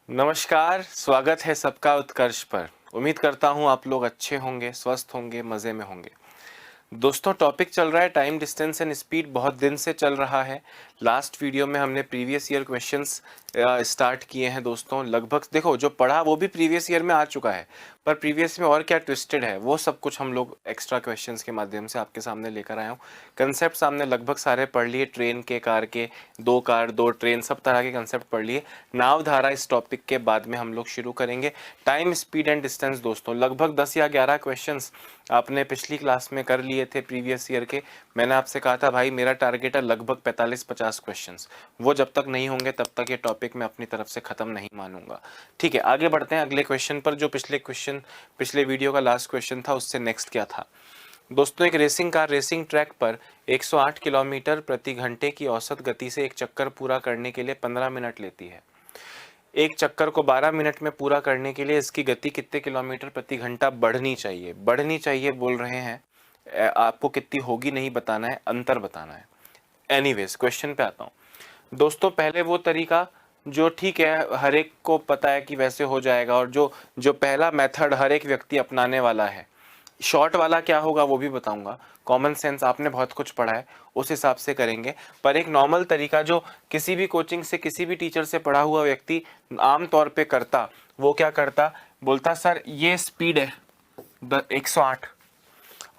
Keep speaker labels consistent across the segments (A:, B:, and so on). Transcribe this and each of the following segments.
A: नमस्कार, स्वागत है सबका उत्कर्ष पर। उम्मीद करता हूँ आप लोग अच्छे होंगे, स्वस्थ होंगे, मज़े में होंगे। दोस्तों, टॉपिक चल रहा है टाइम, डिस्टेंस एंड स्पीड। बहुत दिन से चल रहा है। लास्ट वीडियो में हमने प्रीवियस ईयर क्वेश्चंस स्टार्ट किए हैं दोस्तों। लगभग देखो, जो पढ़ा वो भी प्रीवियस ईयर में आ चुका है, पर प्रीवियस में और क्या ट्विस्टेड है वो सब कुछ हम लोग एक्स्ट्रा क्वेश्चंस के माध्यम से आपके सामने लेकर आया हूँ। कंसेप्ट सामने लगभग सारे पढ़ लिए, ट्रेन के, कार के, दो कार दो ट्रेन, सब तरह के कंसेप्ट पढ़ लिए। नावधारा इस टॉपिक के बाद में हम लोग शुरू करेंगे। टाइम, स्पीड एंड डिस्टेंस दोस्तों, लगभग 10 या 11 क्वेश्चंस आपने पिछली क्लास में कर लिए थे प्रीवियस ईयर के। मैंने आपसे कहा था भाई मेरा टारगेट है लगभग 45-50 क्वेश्चंस, वो जब तक नहीं होंगे तब तक ये टॉपिक मैं अपनी तरफ से ख़त्म नहीं मानूंगा। ठीक है, आगे बढ़ते हैं अगले क्वेश्चन पर। जो पिछले वीडियो का लास्ट क्वेश्चन था उससे नेक्स्ट क्या था दोस्तों। एक रेसिंग कार रेसिंग ट्रैक पर 108 किलोमीटर प्रति घंटे की औसत गति से एक चक्कर पूरा करने के लिए 15 मिनट लेती है। एक चक्कर को 12 मिनट में पूरा करने के लिए इसकी गति कितने किलोमीटर प्रति घंटा बढ़नी चाहिए? बढ़नी चाहिए बोल रहे हैं, आपको कितनी होगी नहीं बताना है, अंतर बताना है। एनीवेज, क्वेश्चन पे आता हूँ दोस्तों। पहले वो तरीका जो ठीक है हर एक को पता है कि वैसे हो जाएगा, और जो पहला मेथड हर एक व्यक्ति अपनाने वाला है, शॉर्ट वाला क्या होगा वो भी बताऊंगा। कॉमन सेंस आपने बहुत कुछ पढ़ा है, उस हिसाब से करेंगे। पर एक नॉर्मल तरीका जो किसी भी कोचिंग से, किसी भी टीचर से पढ़ा हुआ व्यक्ति आम तौर पे करता, वो क्या करता, बोलता सर ये स्पीड है 108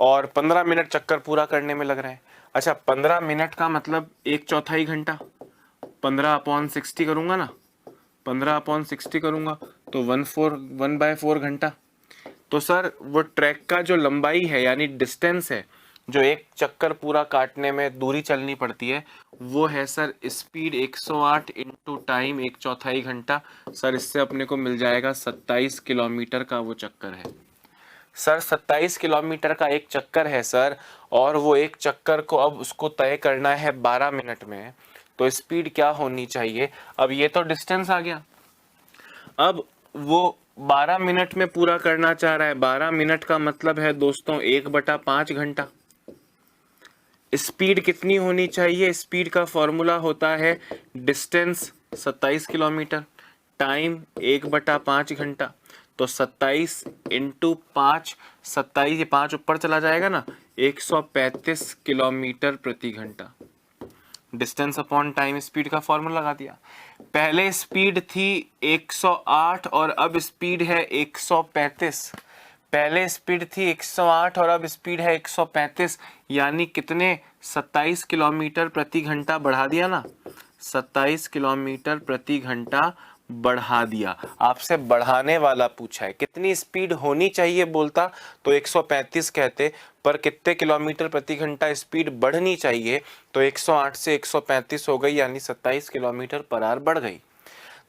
A: और 15 मिनट चक्कर पूरा करने में लग रहे हैं। अच्छा, 15 मिनट का मतलब 1/4 घंटा, 15/60 करूंगा ना, 15/60 करूंगा तो 1/4 घंटा। तो सर वो ट्रैक का जो लंबाई है यानी डिस्टेंस है, जो एक चक्कर पूरा काटने में दूरी चलनी पड़ती है, वो है सर स्पीड 108 इंटू टाइम 1/4 घंटा। सर इससे अपने को मिल जाएगा 27 किलोमीटर का वो चक्कर है। सर 27 किलोमीटर का एक चक्कर है सर, और वो एक चक्कर को अब उसको तय करना है 12 मिनट में, तो स्पीड क्या होनी चाहिए? अब ये तो डिस्टेंस आ गया। अब वो 12 मिनट में पूरा करना चाह रहा है। 12 मिनट का मतलब है दोस्तों 1/5 घंटा। स्पीड कितनी होनी चाहिए? स्पीड का फॉर्मूला होता है डिस्टेंस 27 किलोमीटर टाइम 1/5 घंटा। तो 27 इंटू 5, 27 ये 5 ऊपर चला जाएगा ना, 135 किलोमीटर प्रति घंटा। डिस्टेंस अपॉन टाइम, स्पीड का फॉर्मूला लगा दिया। पहले स्पीड थी 108 और अब स्पीड है 135। पहले स्पीड थी 108 और अब स्पीड है 135, यानी कितने? 27 किलोमीटर प्रति घंटा बढ़ा दिया ना, 27 किलोमीटर प्रति घंटा बढ़ा दिया। आपसे बढ़ाने वाला पूछा है कितनी स्पीड होनी चाहिए, बोलता तो 135 कहते, पर कितने किलोमीटर प्रति घंटा स्पीड बढ़नी चाहिए, तो 108 से 135 हो गई, यानी 27 किलोमीटर पर आवर बढ़ गई।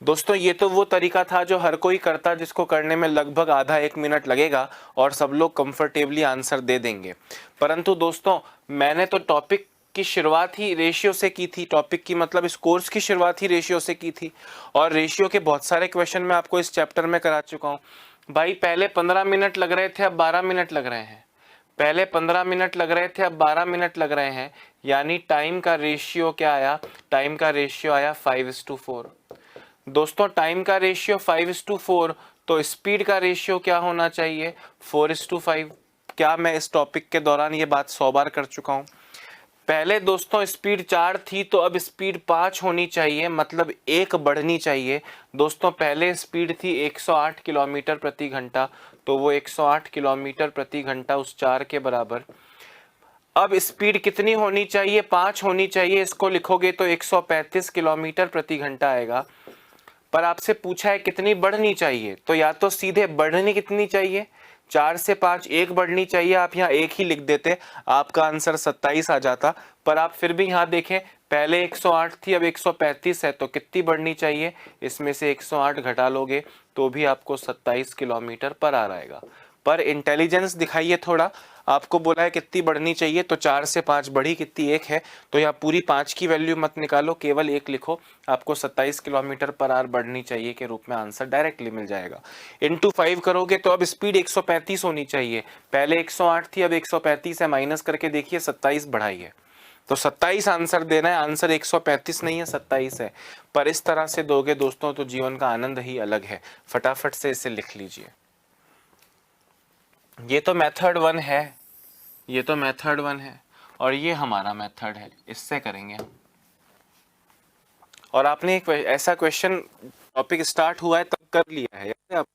A: दोस्तों ये तो वो तरीका था जो हर कोई करता, जिसको करने में लगभग आधा 1 मिनट लगेगा और सब लोग कंफर्टेबली आंसर दे देंगे। परंतु दोस्तों मैंने तो टॉपिक की शुरुआत ही रेशियो से की थी। टॉपिक की मतलब इस कोर्स की शुरुआत ही रेशियो से की थी, और रेशियो के बहुत सारे क्वेश्चन मैं आपको इस चैप्टर में करा चुका हूँ। भाई पहले 15 मिनट लग रहे थे, अब 12 मिनट लग रहे हैं। पहले 15 मिनट लग रहे थे, अब 12 मिनट लग रहे हैं, यानी टाइम का रेशियो क्या आया? टाइम का रेशियो आया 5:4। दोस्तों टाइम का रेशियो 5:4, तो स्पीड का रेशियो क्या होना चाहिए? 4:5। क्या मैं इस टॉपिक के दौरान ये बात 100 बार कर चुका हूँ? पहले दोस्तों स्पीड 4 थी, तो अब स्पीड 5 होनी चाहिए, मतलब 1 बढ़नी चाहिए। दोस्तों पहले स्पीड थी 108 किलोमीटर प्रति घंटा, तो वो 108 किलोमीटर प्रति घंटा उस 4 के बराबर। अब स्पीड कितनी होनी चाहिए? 5 होनी चाहिए। इसको लिखोगे तो 135 किलोमीटर प्रति घंटा आएगा। पर आपसे पूछा है कितनी बढ़नी चाहिए, तो या तो सीधे बढ़नी कितनी चाहिए, 4 से 5 1 बढ़नी चाहिए, आप यहाँ 1 ही लिख देते, आपका आंसर 27 आ जाता। पर आप फिर भी यहाँ देखें, पहले 108 थी, अब 135 है, तो कितनी बढ़नी चाहिए? इसमें से 108 घटा लोगे तो भी आपको 27 किलोमीटर पर आ आएगा। पर इंटेलिजेंस दिखाइए थोड़ा। आपको बोला है कितनी बढ़नी चाहिए, तो 4 से 5 बढ़ी कितनी? 1 है, तो यहाँ पूरी 5 की वैल्यू मत निकालो, केवल 1 लिखो, आपको 27 किलोमीटर पर आवर बढ़नी चाहिए के रूप में आंसर डायरेक्टली मिल जाएगा। इंटू 5 करोगे तो अब स्पीड 135 होनी चाहिए। पहले 108 थी, अब 135 है, माइनस करके देखिए 27 बढ़ाई है, तो 27 आंसर देना है, आंसर 135 नहीं है 27 है। पर इस तरह से दोगे दोस्तों तो जीवन का आनंद ही अलग है। फटाफट से इसे लिख लीजिए। ये तो मेथड 1 है, ये तो मेथड 1 है और ये हमारा मेथड है, इससे करेंगे हम। और आपने एक ऐसा क्वेश्चन टॉपिक स्टार्ट हुआ है तब कर लिया है, याद है आप?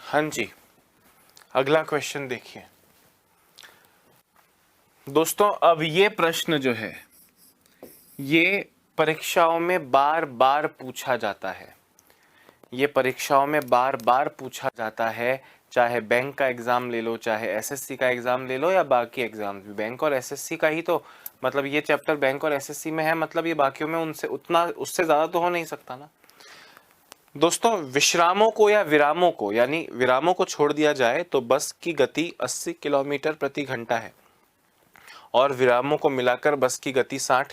A: हाँ जी, अगला क्वेश्चन देखिए दोस्तों। अब ये प्रश्न जो है ये परीक्षाओं में बार बार पूछा जाता है, ये परीक्षाओं में बार बार पूछा जाता है, चाहे बैंक का एग्जाम ले लो, चाहे एसएससी का एग्जाम ले लो या बाकी एग्जाम भी। बैंक और एसएससी का ही तो मतलब ये चैप्टर बैंक और एसएससी में है, मतलब ये बाकियों में उनसे उतना उससे ज्यादा तो हो नहीं सकता ना दोस्तों। विश्रामों को या विरामों को, यानी विरामों को छोड़ दिया जाए तो बस की गति 80 किलोमीटर प्रति घंटा है और विरामों को मिलाकर बस की गति 60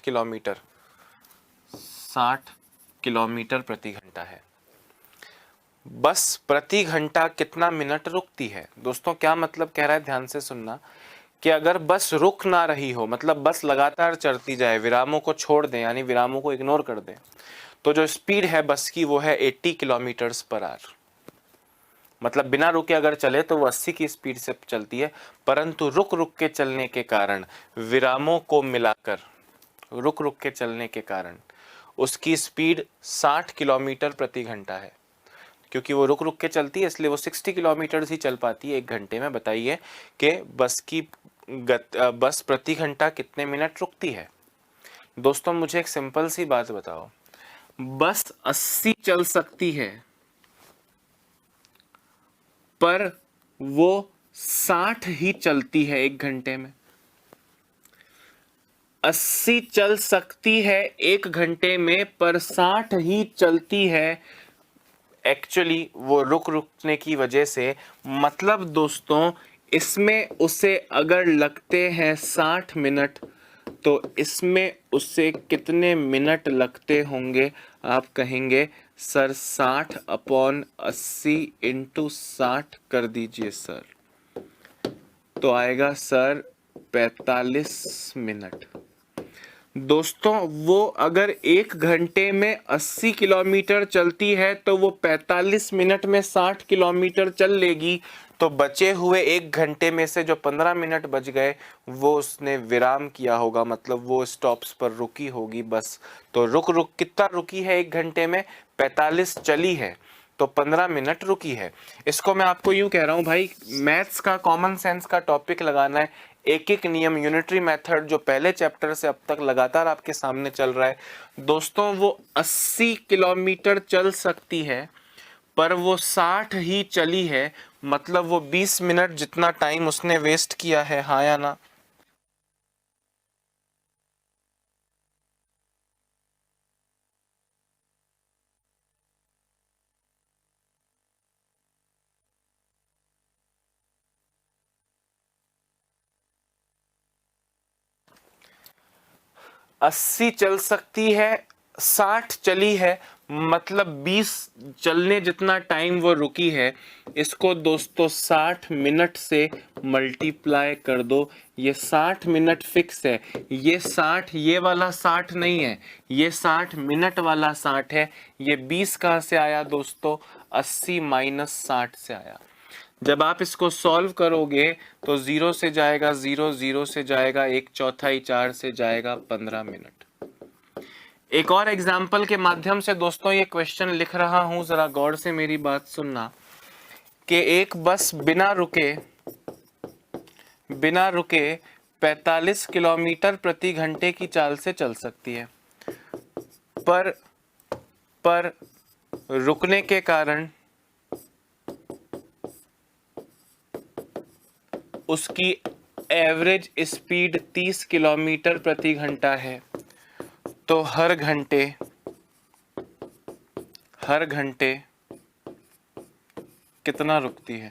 A: किलोमीटर प्रति घंटा है। बस प्रति घंटा कितना मिनट रुकती है दोस्तों? क्या मतलब कह रहा है, ध्यान से सुनना, कि अगर बस रुक ना रही हो, मतलब बस लगातार चलती जाए, विरामों को छोड़ दें यानी विरामों को इग्नोर कर दें, तो जो स्पीड है बस की वो है 80 किलोमीटर्स पर आवर। मतलब बिना रुके अगर चले तो वो 80 की स्पीड से चलती है, परंतु रुक रुक के चलने के कारण, विरामों को मिलाकर रुक रुक के चलने के कारण उसकी स्पीड 60 किलोमीटर प्रति घंटा है। क्योंकि वो रुक रुक के चलती है इसलिए वो 60 किलोमीटर ही चल पाती है एक घंटे में। बताइए कि बस प्रति घंटा कितने मिनट रुकती है? दोस्तों मुझे एक सिंपल सी बात बताओ, बस 80 चल सकती है पर वो 60 ही चलती है एक घंटे में। 80 चल सकती है एक घंटे में पर 60 ही चलती है एक्चुअली वो रुक रुकने की वजह से। मतलब दोस्तों इसमें उसे अगर लगते हैं 60 मिनट तो इसमें उसे कितने मिनट लगते होंगे? आप कहेंगे सर 60/80 इंटू 60 कर दीजिए सर, तो आएगा सर 45 मिनट। दोस्तों वो अगर एक घंटे में 80 किलोमीटर चलती है तो वो 45 मिनट में 60 किलोमीटर चल लेगी, तो बचे हुए एक घंटे में से जो 15 मिनट बच गए वो उसने विराम किया होगा, मतलब वो स्टॉप्स पर रुकी होगी बस। तो रुक रुक कितना रुकी है एक घंटे में? 45 चली है तो 15 मिनट रुकी है। इसको मैं आपको यूं कह रहा हूं भाई, मैथ्स का कॉमन सेंस का टॉपिक लगाना है, एक एक नियम यूनिटरी मेथड जो पहले चैप्टर से अब तक लगातार आपके सामने चल रहा है। दोस्तों वो 80 किलोमीटर चल सकती है पर वो 60 ही चली है, मतलब वो 20 मिनट जितना टाइम उसने वेस्ट किया है, हाँ या ना? 80 चल सकती है, 60 चली है, मतलब 20 चलने जितना टाइम वो रुकी है। इसको दोस्तों 60 मिनट से मल्टीप्लाई कर दो। ये 60 मिनट फिक्स है, ये 60 ये वाला 60 नहीं है, ये 60 मिनट वाला 60 है। ये 20 कहाँ से आया दोस्तों? 80 माइनस 60 से आया। जब आप इसको सॉल्व करोगे तो 0 से जाएगा 0, 0 से जाएगा 1/4, 4 से जाएगा 15 मिनट। एक और एग्जाम्पल के माध्यम से दोस्तों ये क्वेश्चन लिख रहा हूं, जरा गौर से मेरी बात सुनना, कि एक बस बिना रुके 45 किलोमीटर प्रति घंटे की चाल से चल सकती है, पर रुकने के कारण उसकी एवरेज स्पीड 30 किलोमीटर प्रति घंटा है। तो हर घंटे कितना रुकती है,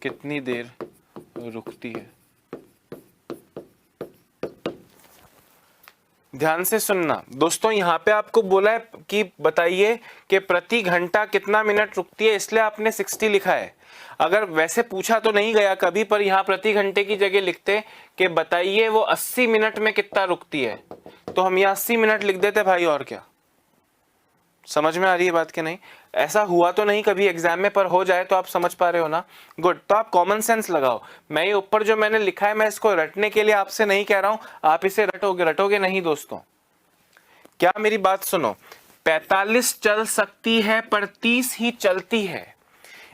A: कितनी देर रुकती है। ध्यान से सुनना दोस्तों, यहाँ पे आपको बोला है कि बताइए कि प्रति घंटा कितना मिनट रुकती है, इसलिए आपने 60 लिखा है। अगर वैसे पूछा तो नहीं गया कभी, पर यहाँ प्रति घंटे की जगह लिखते कि बताइए वो 80 मिनट में कितना रुकती है, तो हम यहाँ 80 मिनट लिख देते भाई, और क्या। समझ में आ रही है बात कि नहीं? ऐसा हुआ तो नहीं कभी एग्जाम में, पर हो जाए तो आप समझ पा रहे हो ना। गुड। तो आप कॉमन सेंस लगाओ। मैं ये ऊपर जो मैंने लिखा है, मैं इसको रटने के लिए आपसे नहीं कह रहा हूं, आप इसे रटोगे नहीं दोस्तों। क्या मेरी बात सुनो, 45 चल सकती है पर 30 ही चलती है।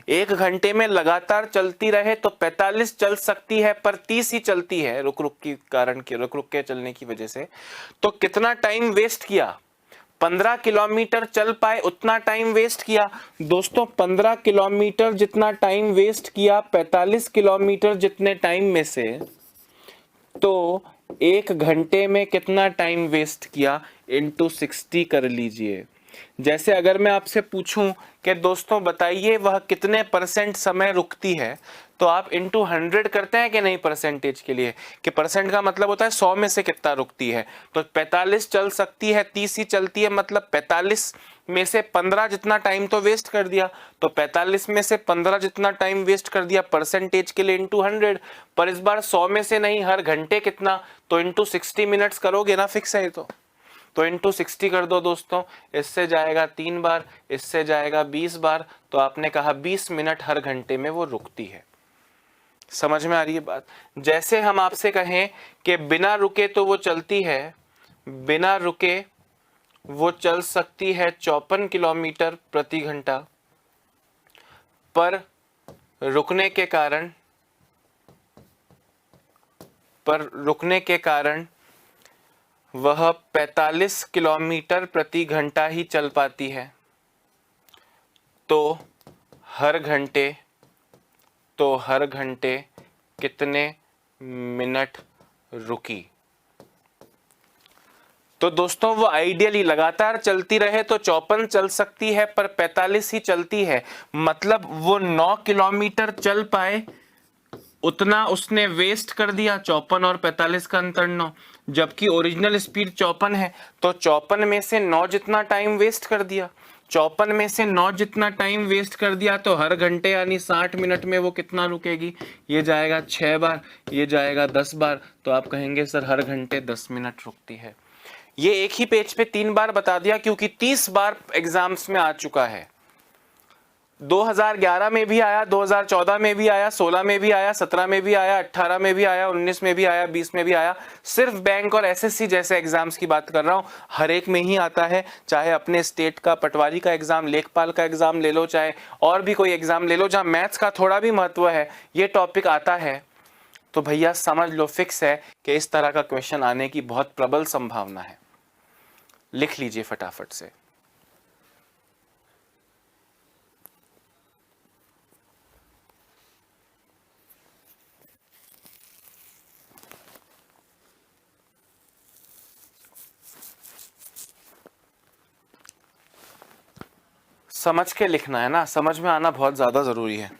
A: एक घंटे में लगातार चलती रहे तो 45 चल सकती है पर 30 ही चलती है, रुक रुक के चलने की वजह से। तो कितना टाइम वेस्ट किया? 15 किलोमीटर चल पाए उतना टाइम वेस्ट किया। दोस्तों 15 किलोमीटर जितना टाइम वेस्ट किया 45 किलोमीटर जितने टाइम में से, तो एक घंटे में कितना टाइम वेस्ट किया इंटू 60 कर लीजिए। जैसे अगर मैं आपसे पूछूं कि दोस्तों बताइए वह कितने परसेंट समय रुकती है, तो आप इंटू 100 करते हैं कि नहीं परसेंटेज के लिए, कि परसेंट का मतलब होता है 100 में से कितना रुकती है। तो 45 चल सकती है, 30 ही चलती है, मतलब 45 में से 15 जितना टाइम तो वेस्ट कर दिया। तो 45 में से 15 जितना टाइम वेस्ट कर दिया परसेंटेज के लिए इंटू 100। पर इस बार 100 में से नहीं, हर घंटे कितना, तो इंटू 60 मिनट्स करोगे ना, फिक्स है तो इंटू 60 कर दो दोस्तों। इससे जाएगा 3 बार, इससे जाएगा 20 बार, तो आपने कहा 20 मिनट हर घंटे में वो रुकती है। समझ में आ रही है बात? जैसे हम आपसे कहें कि बिना रुके तो वो चलती है, बिना रुके वो चल सकती है 54 किलोमीटर प्रति घंटा, पर रुकने के कारण वह 45 किलोमीटर प्रति घंटा ही चल पाती है। तो हर घंटे कितने मिनट रुकी? तो दोस्तों वो आइडियली लगातार चलती रहे तो 54 चल सकती है, पर 45 ही चलती है, मतलब वो 9 किलोमीटर चल पाए उतना उसने वेस्ट कर दिया। 54 और 45 का अंतर 9, जबकि ओरिजिनल स्पीड 54 है, तो 54 में से 9 जितना टाइम वेस्ट कर दिया। 54 में से 9 जितना टाइम वेस्ट कर दिया, तो हर घंटे यानी 60 मिनट में वो कितना रुकेगी? ये जाएगा 6 बार, ये जाएगा 10 बार, तो आप कहेंगे सर हर घंटे 10 मिनट रुकती है। ये एक ही पेज पे 3 बार बता दिया, क्योंकि 30 बार एग्जाम्स में आ चुका है। 2011 में भी आया, 2014 में भी आया, 16 में भी आया, 17 में भी आया, 18 में भी आया, 19 में भी आया, 20 में भी आया। सिर्फ बैंक और एसएससी जैसे एग्जाम्स की बात कर रहा हूं, हर एक में ही आता है। चाहे अपने स्टेट का पटवारी का एग्जाम, लेखपाल का एग्जाम ले लो, चाहे और भी कोई एग्जाम ले लो जहां मैथ्स का थोड़ा भी महत्व है, ये टॉपिक आता है। तो भैया समझ लो, फिक्स है कि इस तरह का क्वेश्चन आने की बहुत प्रबल संभावना है। लिख लीजिए फटाफट से। समझ के लिखना है ना, समझ में आना बहुत ज्यादा जरूरी है।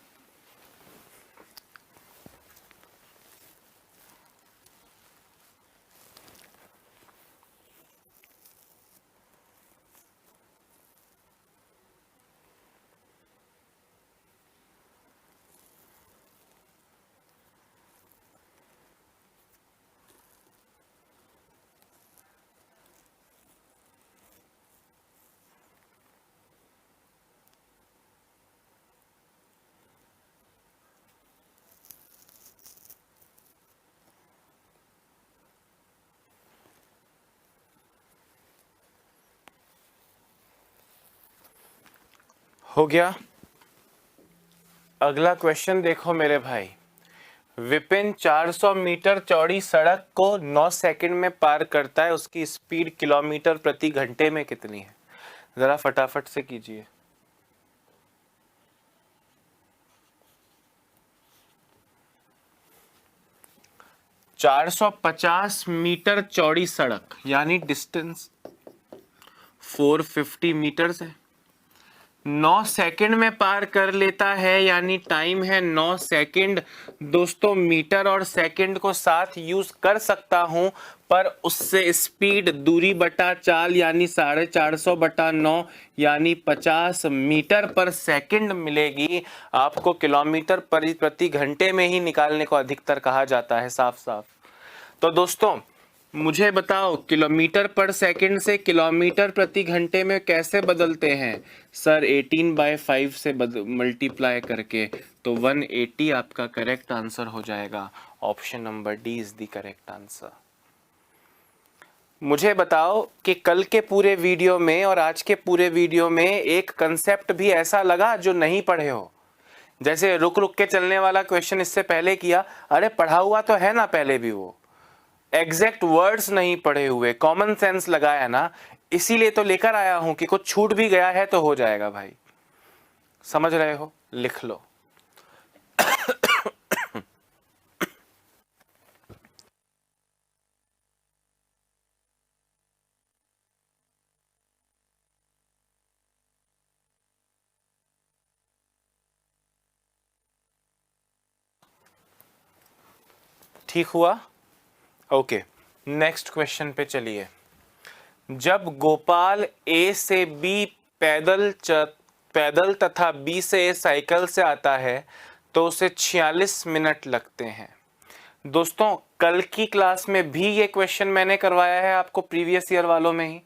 A: हो गया। अगला क्वेश्चन देखो मेरे भाई, विपिन 400 मीटर चौड़ी सड़क को 9 सेकंड में पार करता है, उसकी स्पीड किलोमीटर प्रति घंटे में कितनी है? जरा फटाफट से कीजिए। चार 450 मीटर चौड़ी सड़क यानी डिस्टेंस 450 मीटर्स है, 9 सेकंड में पार कर लेता है यानी टाइम है 9 सेकंड। दोस्तों मीटर और सेकंड को साथ यूज कर सकता हूं, पर उससे स्पीड दूरी बटा चाल यानी 450 बटा 9 यानी 50 मीटर पर सेकंड मिलेगी। आपको किलोमीटर प्रति घंटे में ही निकालने को अधिकतर कहा जाता है साफ साफ। तो दोस्तों मुझे बताओ, किलोमीटर पर सेकंड से किलोमीटर प्रति घंटे में कैसे बदलते हैं? सर 18/5 से मल्टीप्लाई करके, तो 180 आपका करेक्ट आंसर हो जाएगा। Option number D is the correct answer. मुझे बताओ कि कल के पूरे वीडियो में और आज के पूरे वीडियो में एक कंसेप्ट भी ऐसा लगा जो नहीं पढ़े हो? जैसे रुक रुक के चलने वाला क्वेश्चन इससे पहले किया, अरे पढ़ा हुआ तो है ना पहले भी, वो एग्जैक्ट वर्ड्स नहीं पढ़े हुए, कॉमन सेंस लगाया ना, इसीलिए तो लेकर आया हूं कि कुछ छूट भी गया है तो हो जाएगा भाई। समझ रहे हो? लिख लो। ठीक हुआ? ओके, नेक्स्ट क्वेश्चन पे चलिए। जब गोपाल ए से बी पैदल तथा बी से ए साइकिल से आता है तो उसे 46 मिनट लगते हैं। दोस्तों कल की क्लास में भी ये क्वेश्चन मैंने करवाया है आपको, प्रीवियस ईयर वालों में ही,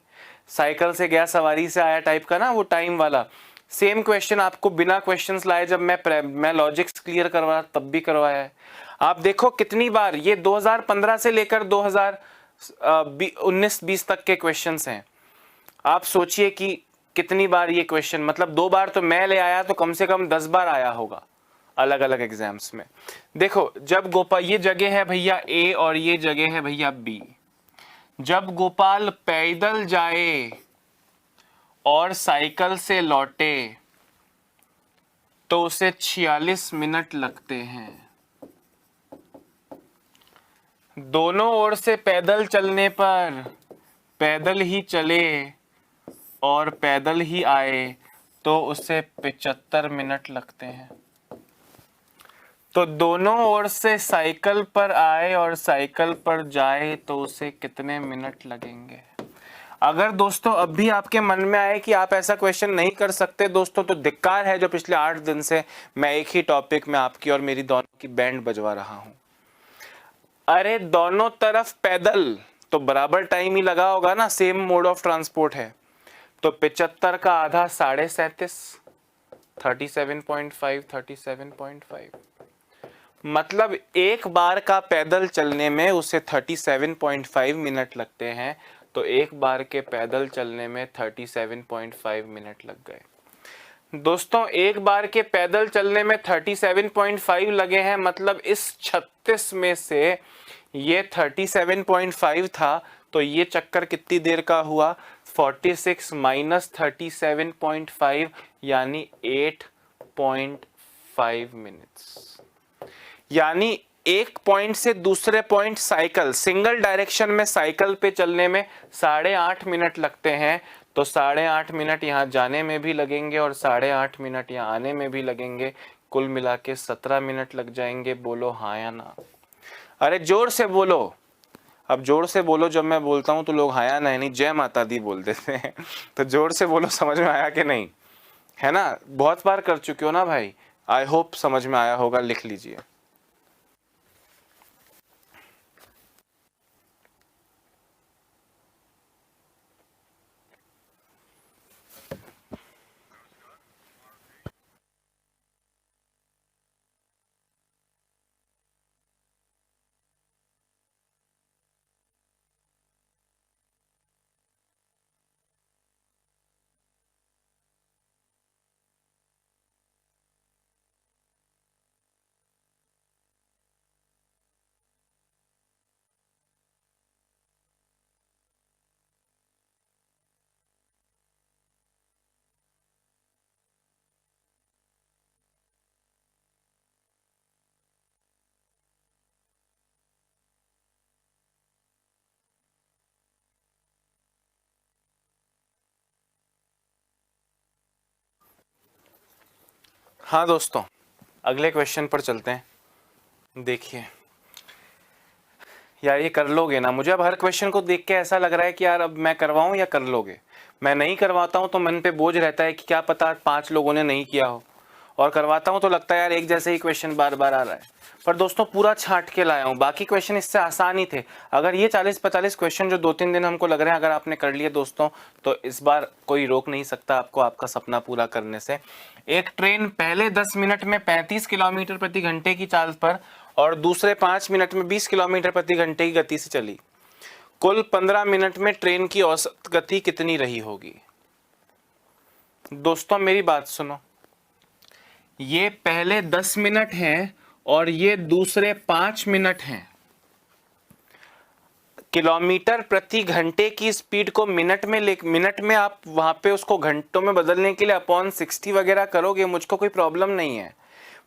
A: साइकिल से गया सवारी से आया टाइप का ना, वो टाइम वाला सेम क्वेश्चन आपको बिना क्वेश्चंस लाए जब मैं लॉजिक्स क्लियर करवा तब भी करवाया है। आप देखो कितनी बार, ये 2015 से लेकर 2019-20 तक के क्वेश्चंस हैं। आप सोचिए कि कितनी बार ये क्वेश्चन, मतलब 2 बार तो मैं ले आया तो कम से कम 10 बार आया होगा अलग अलग एग्जाम्स में। देखो जब गोपाल, ये जगह है भैया ए और ये जगह है भैया बी, जब गोपाल पैदल जाए और साइकिल से लौटे तो उसे 46 मिनट लगते हैं। दोनों ओर से पैदल चलने पर पैदल ही चले और पैदल ही आए तो उसे 75 मिनट लगते हैं। तो दोनों ओर से साइकिल पर आए और साइकिल पर जाए तो उसे कितने मिनट लगेंगे? अगर दोस्तों अब भी आपके मन में आए कि आप ऐसा क्वेश्चन नहीं कर सकते दोस्तों, तो धिक्कार है जो पिछले 8 दिन से मैं एक ही टॉपिक में आपकी और मेरी दोनों की बैंड बजवा रहा हूं। अरे दोनों तरफ पैदल तो बराबर टाइम ही लगा होगा ना, सेम मोड ऑफ ट्रांसपोर्ट है। तो 75 का आधा 37.5, 37.5 मतलब एक बार का पैदल चलने में उसे 37.5 मिनट लगते हैं। तो एक बार के पैदल चलने में 37.5 मिनट लग गए। दोस्तों एक बार के पैदल चलने में 37.5 लगे हैं, मतलब इस 36 में से ये 37.5 था, तो ये चक्कर कितनी देर का हुआ? 46 माइनस 37.5 यानी 8.5 मिनट्स। यानी एक पॉइंट से दूसरे पॉइंट साइकिल, सिंगल डायरेक्शन में साइकिल पे चलने में 8.5 मिनट लगते हैं। तो 8.5 मिनट यहाँ जाने में भी लगेंगे और 8.5 मिनट यहाँ आने में भी लगेंगे, कुल मिला के 17 मिनट लग जाएंगे। बोलो हाँ या ना? अरे जोर से बोलो, अब जोर से बोलो, जब मैं बोलता हूँ तो लोग हाँ या नहीं जय माता दी बोल देते हैं। तो जोर से बोलो, समझ में आया कि नहीं? है ना, बहुत बार कर चुके हो ना भाई, आई होप समझ में आया होगा। लिख लीजिए। हाँ दोस्तों, अगले क्वेश्चन पर चलते हैं। देखिए यार, ये कर लोगे ना? मुझे अब हर क्वेश्चन को देख के ऐसा लग रहा है कि यार अब मैं करवाऊं या कर लोगे। मैं नहीं करवाता हूं तो मन पे बोझ रहता है कि क्या पता 5 लोगों ने नहीं किया हो, और करवाता हूं तो लगता है यार एक जैसे ही क्वेश्चन बार बार आ रहा है। पर दोस्तों पूरा छांट के लाया हूं, बाकी क्वेश्चन इससे आसान ही थे। अगर ये 40-45 क्वेश्चन जो 2-3 दिन हमको लग रहे हैं, अगर आपने कर लिए दोस्तों, तो इस बार कोई रोक नहीं सकता आपको आपका सपना पूरा करने से। एक ट्रेन पहले 10 मिनट में 35 किलोमीटर प्रति घंटे की चाल पर और दूसरे 5 मिनट में 20 किलोमीटर प्रति घंटे की गति से चली। कुल 15 मिनट में ट्रेन की औसत गति कितनी रही होगी? दोस्तों मेरी बात सुनो, ये पहले 10 मिनट हैं और ये दूसरे 5 मिनट हैं। किलोमीटर प्रति घंटे की स्पीड को मिनट में आप वहां पे उसको घंटों में बदलने के लिए अपॉन 60 वगैरह करोगे, मुझको कोई प्रॉब्लम नहीं है।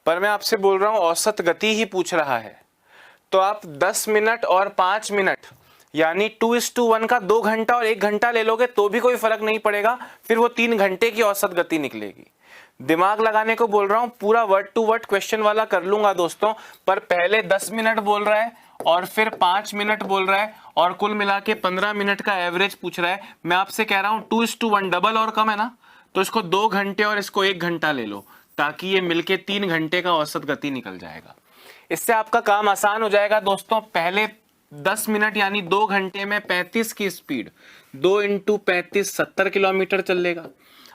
A: पर मैं आपसे बोल रहा हूं औसत गति ही पूछ रहा है। तो आप 10 मिनट और 5 मिनट यानी 2:1 का 2 घंटा और 1 घंटा ले लोगे तो भी कोई फर्क नहीं पड़ेगा, फिर वो 3 घंटे की औसत गति निकलेगी। दिमाग लगाने को बोल रहा हूं, पूरा वर्ड टू वर्ड क्वेश्चन वाला कर लूंगा दोस्तों, पर पहले 10 मिनट बोल रहा है और फिर 5 मिनट बोल रहा है और कुल मिला के 15 मिनट का एवरेज पूछ रहा है। मैं आपसे कह रहा हूं 2:1, डबल और कम है ना, तो इसको 2 घंटे और इसको 1 घंटा ले लो, ताकि ये मिलके 3 घंटे का औसत गति निकल जाएगा। इससे आपका काम आसान हो जाएगा दोस्तों। पहले 10 मिनट यानी 2 घंटे में 35 की स्पीड, 2 × 35 70 किलोमीटर चलेगा।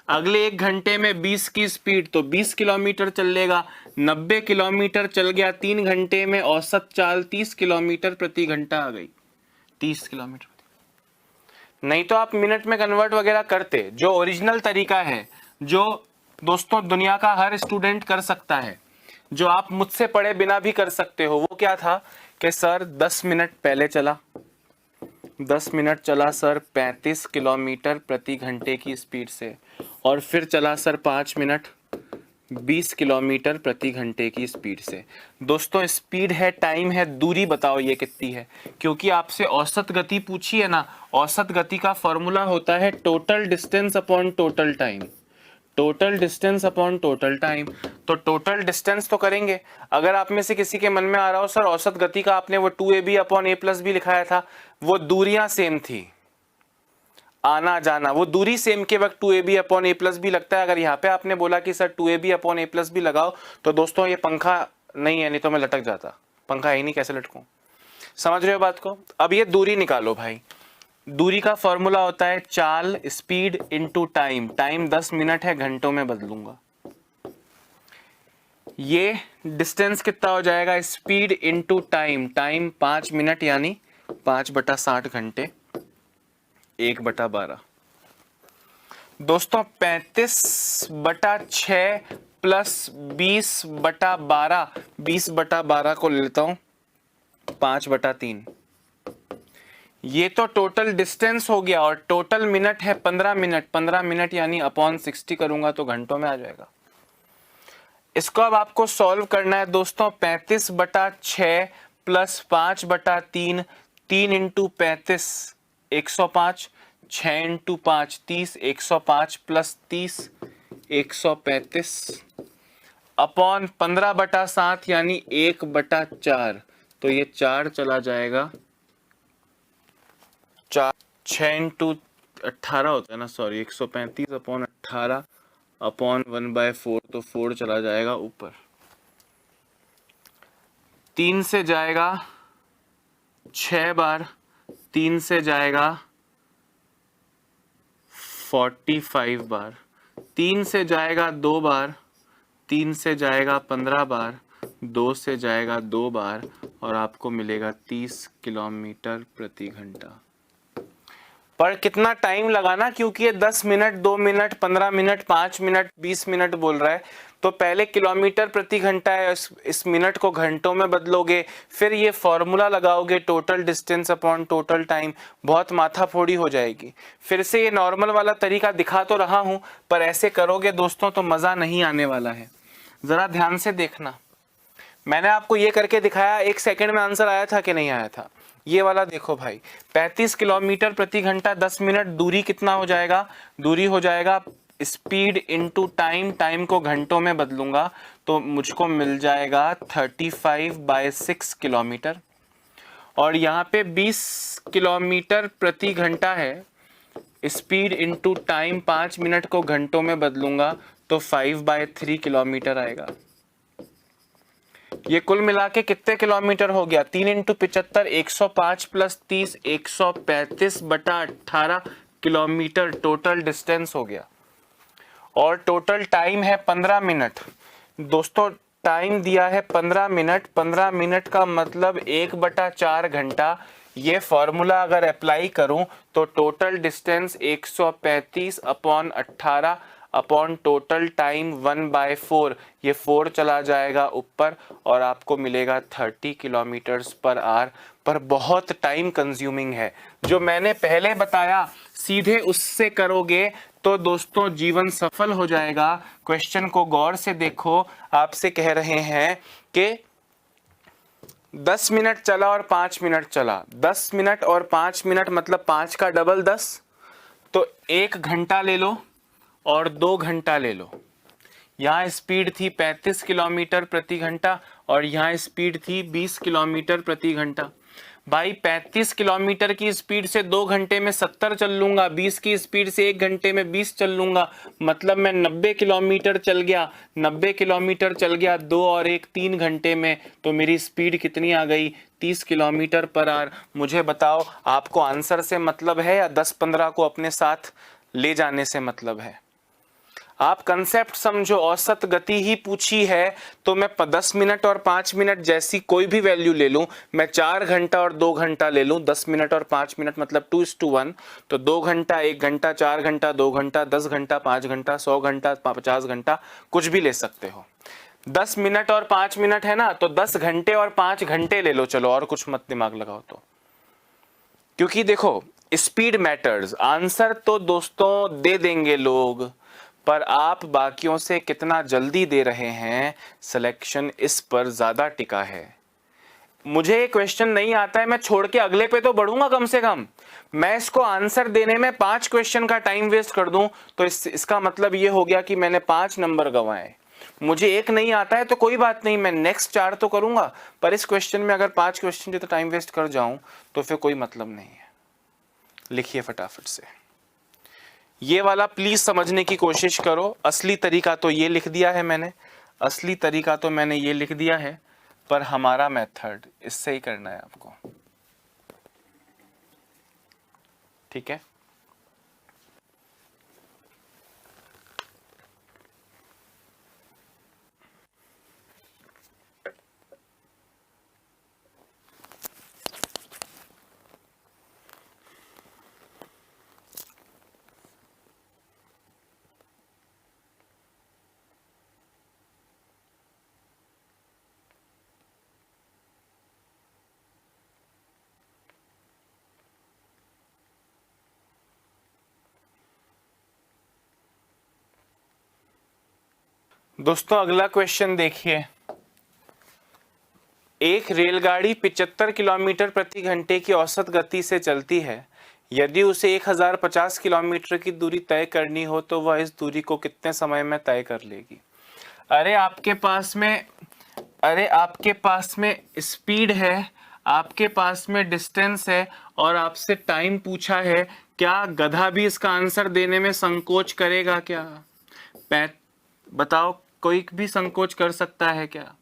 A: अगले 1 घंटे में 20 की स्पीड, तो 20 किलोमीटर चलेगा। 90 किलोमीटर चल गया 3 घंटे में, औसत चाल 30 किलोमीटर प्रति घंटा आ गई। 30 किलोमीटर नहीं तो आप मिनट में कन्वर्ट वगैरह करते, जो ओरिजिनल तरीका है, जो दोस्तों दुनिया का हर स्टूडेंट कर सकता है, जो आप मुझसे पढ़े बिना भी कर सकते हो। वो क्या था कि सर 10 मिनट पहले चला, 10 मिनट चला सर 35 किलोमीटर प्रति घंटे की स्पीड से, और फिर चला सर 5 मिनट 20 किलोमीटर प्रति घंटे की स्पीड से। दोस्तों स्पीड है, टाइम है, दूरी बताओ ये कितनी है, क्योंकि आपसे औसत गति पूछी है ना। औसत गति का फॉर्मूला होता है total distance upon total time, total distance upon total time. तो टोटल डिस्टेंस तो करेंगे। अगर आप में से किसी के मन में आ रहा हो सर औसत गति का आपने वो 2ab अपॉन a+b लिखाया था, वो दूरियां सेम थी, आना जाना, वो दूरी सेम के वक्त 2ab अपॉन a+b लगता है। अगर यहाँ पे आपने बोला कि सर 2ab अपॉन a+b लगाओ, तो दोस्तों ये पंखा नहीं है, नहीं तो मैं लटक जाता। पंखा है ही नहीं, कैसे लटकूं? समझ रहे हो बात को? अब ये दूरी निकालो भाई। दूरी का फॉर्मूला होता है चाल, speed into time. Time 10 minute है, घंटों में बदलूंगा। ये डिस्टेंस कितना हो जाएगा? Speed into time. Time 5 minute यानी 5/60 घंटे, 1/12। दोस्तों 35/6 प्लस 20/12, 20/12 को ले लेता हूं 5/3। ये तो टोटल डिस्टेंस हो गया, और टोटल मिनट है 15 मिनट। 15 मिनट यानी अपॉन 60 करूंगा तो घंटों में आ जाएगा। इसको अब आपको सॉल्व करना है दोस्तों। 35/6 प्लस 5/3, 3 × 35 105, 6 × 5 30, 105 प्लस 30 135 अपॉन 15/7 यानी 1/4। तो ये 4 चला जाएगा, 6 × 18 होता है ना, सॉरी 135 अपॉन 18 अपॉन 1/4, तो 4 चला जाएगा ऊपर। 3 से जाएगा 6 बार, 3 से जाएगा 45 बार, 3 से जाएगा 2 बार, 3 से जाएगा 15 बार, 2 से जाएगा 2 बार, और आपको मिलेगा 30 किलोमीटर प्रति घंटा। पर कितना टाइम लगाना, क्योंकि ये 10 minute, 2 minute, 15 minute, 5 minute, 20 minute बोल रहा है, तो पहले किलोमीटर प्रति घंटा है, इस मिनट को घंटों में बदलोगे, फिर ये फॉर्मूला लगाओगे total distance upon total time, बहुत माथाफोड़ी हो जाएगी। फिर से ये नॉर्मल वाला तरीका दिखा तो रहा हूं, पर ऐसे करोगे दोस्तों तो मजा नहीं आने वाला है। जरा ध्यान से देखना, मैंने आपको ये करके दिखाया, 1 सेकंड में आंसर आया था कि नहीं आया था? ये वाला देखो भाई, 35 किलोमीटर प्रति घंटा 10 मिनट, दूरी कितना हो जाएगा? दूरी हो जाएगा स्पीड इंटू टाइम, टाइम को घंटों में बदलूंगा तो मुझको मिल जाएगा 35/6 किलोमीटर। और यहाँ पे 20 किलोमीटर प्रति घंटा है, स्पीड इंटू टाइम 5 मिनट को घंटों में बदलूंगा तो 5/3 किलोमीटर आएगा। ये कुल मिला के कितने किलोमीटर हो गया? 3 into 75 105 plus 30 135/18 kilometre total distance हो गया। और टोटल टाइम है 15 मिनट। दोस्तों टाइम दिया है 15 मिनट, 15 मिनट का मतलब 1/4 घंटा। ये फॉर्मूला अगर अप्लाई करूं तो total distance 135/18 upon total time 1/4, ये 4 चला जाएगा ऊपर और आपको मिलेगा 30 किलोमीटर्स पर आवर। पर बहुत टाइम कंज्यूमिंग है। जो मैंने पहले बताया सीधे उससे करोगे तो दोस्तों जीवन सफल हो जाएगा। क्वेश्चन को गौर से देखो, आपसे कह रहे हैं कि 10 मिनट चला और 5 मिनट चला, 10 मिनट और 5 मिनट मतलब 5 का डबल 10, तो 1 घंटा ले लो और 2 घंटा ले लो। यहाँ स्पीड थी 35 किलोमीटर प्रति घंटा और यहाँ स्पीड थी 20 किलोमीटर प्रति घंटा। भाई 35 किलोमीटर की स्पीड से 2 घंटे में 70 चल लूंगा, 20 की स्पीड से 1 घंटे में 20 चल लूंगा, मतलब मैं 90 किलोमीटर चल गया। 90 किलोमीटर चल गया 2 और 1 3 घंटे में, तो मेरी स्पीड कितनी आ गई? 30 किलोमीटर पर आवर। मुझे बताओ आपको आंसर से मतलब है या 10-15 को अपने साथ ले जाने से मतलब है? आप कंसेप्ट समझो। औसत गति ही पूछी है तो मैं 10 मिनट और 5 मिनट जैसी कोई भी वैल्यू ले लूं, मैं 4 घंटा और 2 घंटा ले लूं, 10 मिनट और 5 मिनट मतलब 2:1, तो 2 घंटा 1 घंटा 4 घंटा 2 घंटा 10 घंटा 5 घंटा 100 घंटा 50 घंटा कुछ भी ले सकते हो। 10 मिनट और 5 मिनट है ना, तो 10 घंटे और 5 घंटे ले लो, चलो और कुछ मत दिमाग लगाओ तो। क्योंकि देखो स्पीड मैटर्स। आंसर तो दोस्तों दे देंगे लोग, पर आप बाकियों से कितना जल्दी दे रहे हैं, सिलेक्शन इस पर ज्यादा टिका है। मुझे ये क्वेश्चन नहीं आता है, मैं छोड़ के अगले पे तो बढ़ूंगा कम से कम। मैं इसको आंसर देने में 5 क्वेश्चन का टाइम वेस्ट कर दूं तो इसका मतलब ये हो गया कि मैंने 5 नंबर गंवाए। मुझे एक नहीं आता है तो कोई बात नहीं, मैं नेक्स्ट 4 तो करूंगा, पर इस क्वेश्चन में अगर 5 क्वेश्चन जो तो टाइम वेस्ट कर जाऊं तो फिर कोई मतलब नहीं है। लिखिए फटाफट से। ये वाला प्लीज समझने की कोशिश करो। असली तरीका तो ये लिख दिया है मैंने, असली तरीका तो मैंने ये लिख दिया है, पर हमारा मेथड इससे ही करना है आपको, ठीक है? दोस्तों अगला क्वेश्चन देखिए। एक रेलगाड़ी 75 किलोमीटर प्रति घंटे की औसत गति से चलती है। यदि उसे 1050 किलोमीटर की दूरी तय करनी हो तो वह इस दूरी को कितने समय में तय कर लेगी? अरे आपके पास में स्पीड है, आपके पास में डिस्टेंस है और आपसे टाइम पूछा है। क्या गधा भी इसका आंसर देने में संकोच करेगा क्या? बताओ, कोई भी संकोच कर सकता है क्या?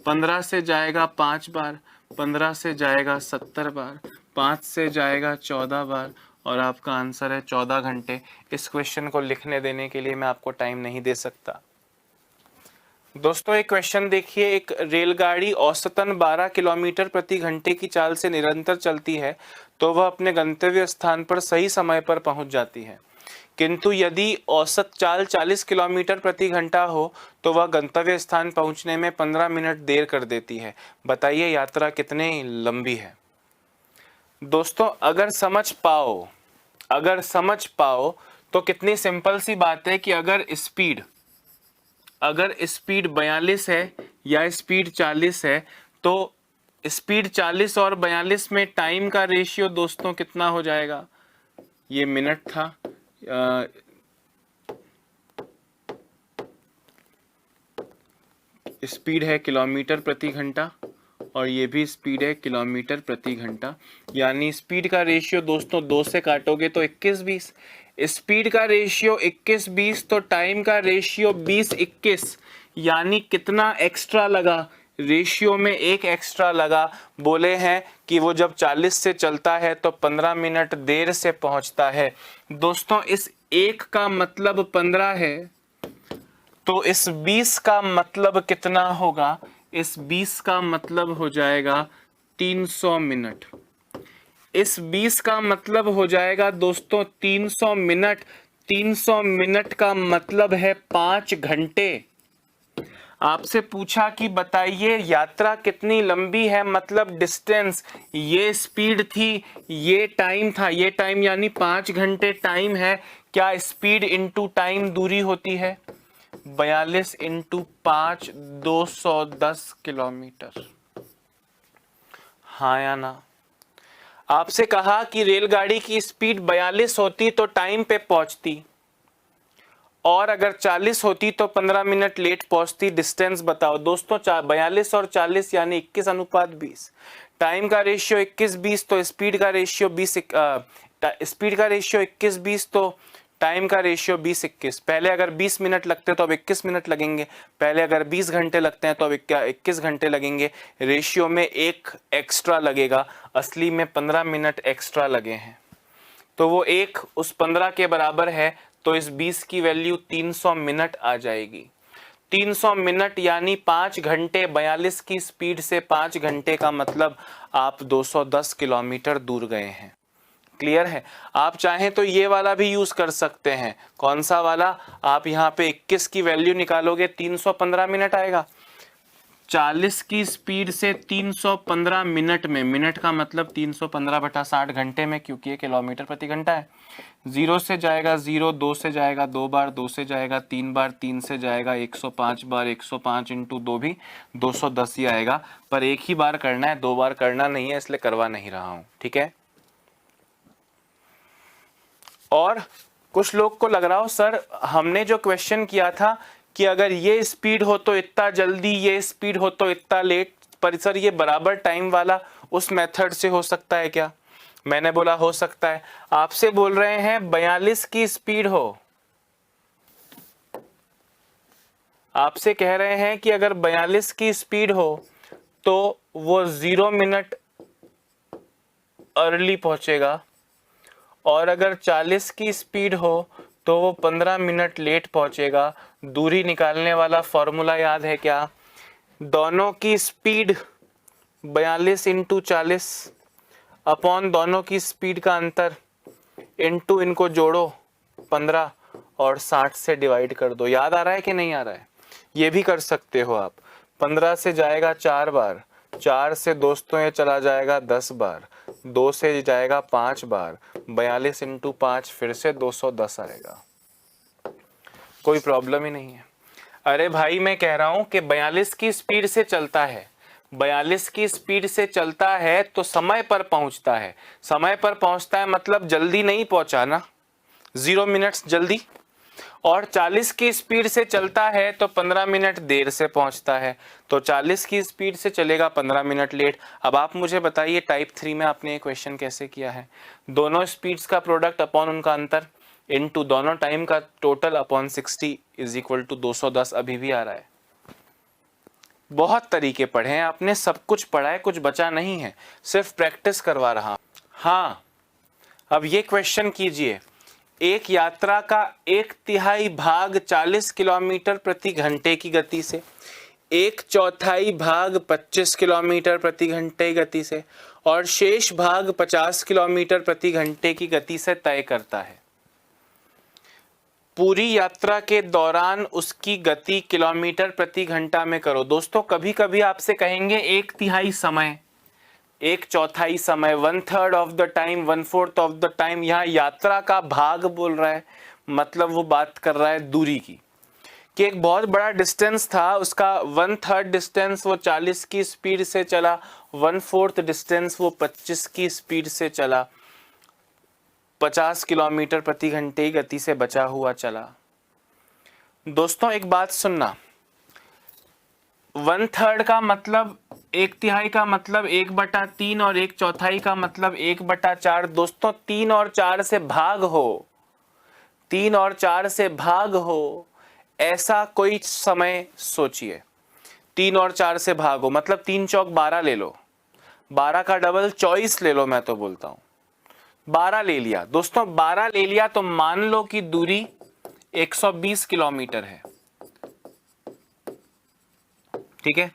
A: 15 से जाएगा 5 बार, 15 से जाएगा 70 बार, 5 से जाएगा 14 बार और आपका आंसर है 14 घंटे। इस क्वेश्चन को लिखने देने के लिए मैं आपको टाइम नहीं दे सकता। दोस्तों एक क्वेश्चन देखिए। एक रेलगाड़ी औसतन 12 किलोमीटर प्रति घंटे की चाल से निरंतर चलती है तो वह अपने गंतव्य स्थान पर सही समय पर पहुंच जाती है, किंतु यदि औसत चाल 40 किलोमीटर प्रति घंटा हो तो वह गंतव्य स्थान पहुंचने में 15 मिनट देर कर देती है। बताइए यात्रा कितनी लंबी है? दोस्तों अगर समझ पाओ तो कितनी सिंपल सी बात है कि अगर स्पीड 42 है या स्पीड 40 है तो स्पीड 40 और 42 में टाइम का रेशियो दोस्तों कितना हो जाएगा? ये मिनट था, स्पीड है किलोमीटर प्रति घंटा और ये भी स्पीड है किलोमीटर प्रति घंटा, यानी स्पीड का रेशियो दोस्तों 2 से काटोगे तो 21-20, स्पीड का रेशियो 21-20 तो टाइम का रेशियो 20-21, यानी कितना एक्स्ट्रा लगा, रेशियो में एक एक्स्ट्रा लगा। बोले हैं कि वो जब 40 से चलता है तो 15 मिनट देर से पहुंचता है। दोस्तों इस एक का मतलब 15 है, तो इस 20 का मतलब कितना होगा, इस 20 का मतलब हो जाएगा 300 मिनट। इस 20 का मतलब हो जाएगा दोस्तों 300 मिनट। 300 मिनट का मतलब है 5 घंटे। आपसे पूछा कि बताइए यात्रा कितनी लंबी है, मतलब डिस्टेंस, ये स्पीड थी, ये टाइम था, ये टाइम यानी 5 घंटे टाइम है। क्या स्पीड इंटू टाइम दूरी होती है? 42 इंटू 5 210 किलोमीटर। हाँ या ना? आपसे कहा कि रेलगाड़ी की स्पीड 42 होती तो टाइम पे पहुंचती, और अगर 40 होती तो 15 मिनट लेट पहुंचती। डिस्टेंस बताओ दोस्तों, 42 और 40 यानी 21:20। टाइम का रेशियो 21-20 तो स्पीड का रेशियो 21-20 तो टाइम का रेशियो 20-21। पहले अगर 20 मिनट लगते तो अब 21 मिनट लगेंगे, पहले अगर 20 घंटे लगते हैं तो अब 21 घंटे लगेंगे। रेशियो में एक एक्स्ट्रा लगेगा, असली में 15 मिनट एक्स्ट्रा लगे हैं, तो वो एक उस 15 के बराबर है, तो इस 20 की वैल्यू 300 मिनट आ जाएगी। 300 मिनट यानी 5 घंटे। 42 की स्पीड से 5 घंटे का मतलब आप 210 किलोमीटर दूर गए हैं। क्लियर है? आप चाहें तो ये वाला भी यूज कर सकते हैं। कौन सा वाला? आप यहाँ पे 21 की वैल्यू निकालोगे 315 मिनट आएगा। 40 की स्पीड से 315 मिनट में, मिनट का मतलब 315/60 घंटे में, क्योंकि ये किलोमीटर प्रति घंटा है। 0 से जाएगा 0, 2 से जाएगा 2 बार, 2 से जाएगा 3 बार, 3 से जाएगा 105 बार, 105 इंटू 2 भी 210 ही आएगा। पर एक ही बार करना है, 2 बार करना नहीं है, इसलिए करवा नहीं रहा हूं। ठीक है? और कुछ लोग को लग रहा हो सर हमने जो क्वेश्चन किया था कि अगर ये स्पीड हो तो इतना जल्दी, ये स्पीड हो तो इतना लेट, पर सर ये बराबर टाइम वाला उस मेथड से हो सकता है क्या? मैंने बोला हो सकता है। आपसे बोल रहे हैं 42 की स्पीड हो, आपसे कह रहे हैं कि अगर 42 की स्पीड हो तो वो 0 मिनट अर्ली पहुंचेगा, और अगर 40 की स्पीड हो तो वो 15 मिनट लेट पहुंचेगा। दूरी निकालने वाला फॉर्मूला याद है क्या? दोनों की स्पीड 42 इंटू 40 अपॉन दोनों की स्पीड का अंतर इंटू इनको जोड़ो 15 और 60 से डिवाइड कर दो। याद आ रहा है कि नहीं आ रहा है? ये भी कर सकते हो आप। 15 से जाएगा 4 बार, 4 से दोस्तों ये चला जाएगा 10 बार, 2 से जाएगा 5 बार, 42 इंटू 5 फिर से 210 आएगा। कोई प्रॉब्लम ही नहीं है। अरे भाई मैं कह रहा हूं कि 42 की स्पीड से चलता है, 42 की स्पीड से चलता है तो समय पर पहुंचता है। समय पर पहुंचता है मतलब जल्दी नहीं पहुंचा ना, 0 मिनट्स जल्दी। और 40 की स्पीड से चलता है तो 15 मिनट देर से पहुंचता है, तो 40 की स्पीड से चलेगा 15 मिनट लेट। अब आप मुझे बताइए टाइप 3 में आपने ये क्वेश्चन कैसे किया है? दोनों स्पीड्स का प्रोडक्ट अपॉन उनका अंतर इनटू दोनों टाइम का total upon 60 is equal to 210 अभी भी आ रहा है। बहुत तरीके पढ़े हैं आपने, सब कुछ पढ़ा है, कुछ बचा नहीं है, सिर्फ प्रैक्टिस करवा रहा। हाँ, अब ये क्वेश्चन कीजिए, एक यात्रा का 1/3 भाग 40 किलोमीटर प्रति घंटे की गति से, 1/4 भाग 25 किलोमीटर प्रति घंटे गति से, और शेष भाग 50 किलोमीटर प्रति घंटे की गति से तय करता है। पूरी यात्रा के दौरान उसकी गति किलोमीटर प्रति घंटा में करो। दोस्तों कभी कभी आपसे कहेंगे 1/3 समय, 1/4 समय, 1/3 of the time, 1/4 of the time. यहाँ यात्रा का भाग बोल रहा है, मतलब वो बात कर रहा है दूरी की, कि एक बहुत बड़ा डिस्टेंस था, उसका 1/3 डिस्टेंस वो 40 की स्पीड से चला, 1/4 डिस्टेंस वो 25 की स्पीड से चला, 50 किलोमीटर प्रति घंटे गति से बचा हुआ चला। दोस्तों एक बात सुनना, 1/3 का मतलब 1/3 का मतलब 1/3 और 1/4 का मतलब 1/4। दोस्तों 3 और 4 से भाग हो, 3 और 4 से भाग हो, ऐसा कोई समय सोचिए। 3 और 4 से भागो मतलब 3 चौक 12 ले लो, 12 का डबल 24 ले लो। मैं तो बोलता हूं 12 ले लिया दोस्तों, 12 ले लिया तो मान लो कि दूरी 120 किलोमीटर है। ठीक है,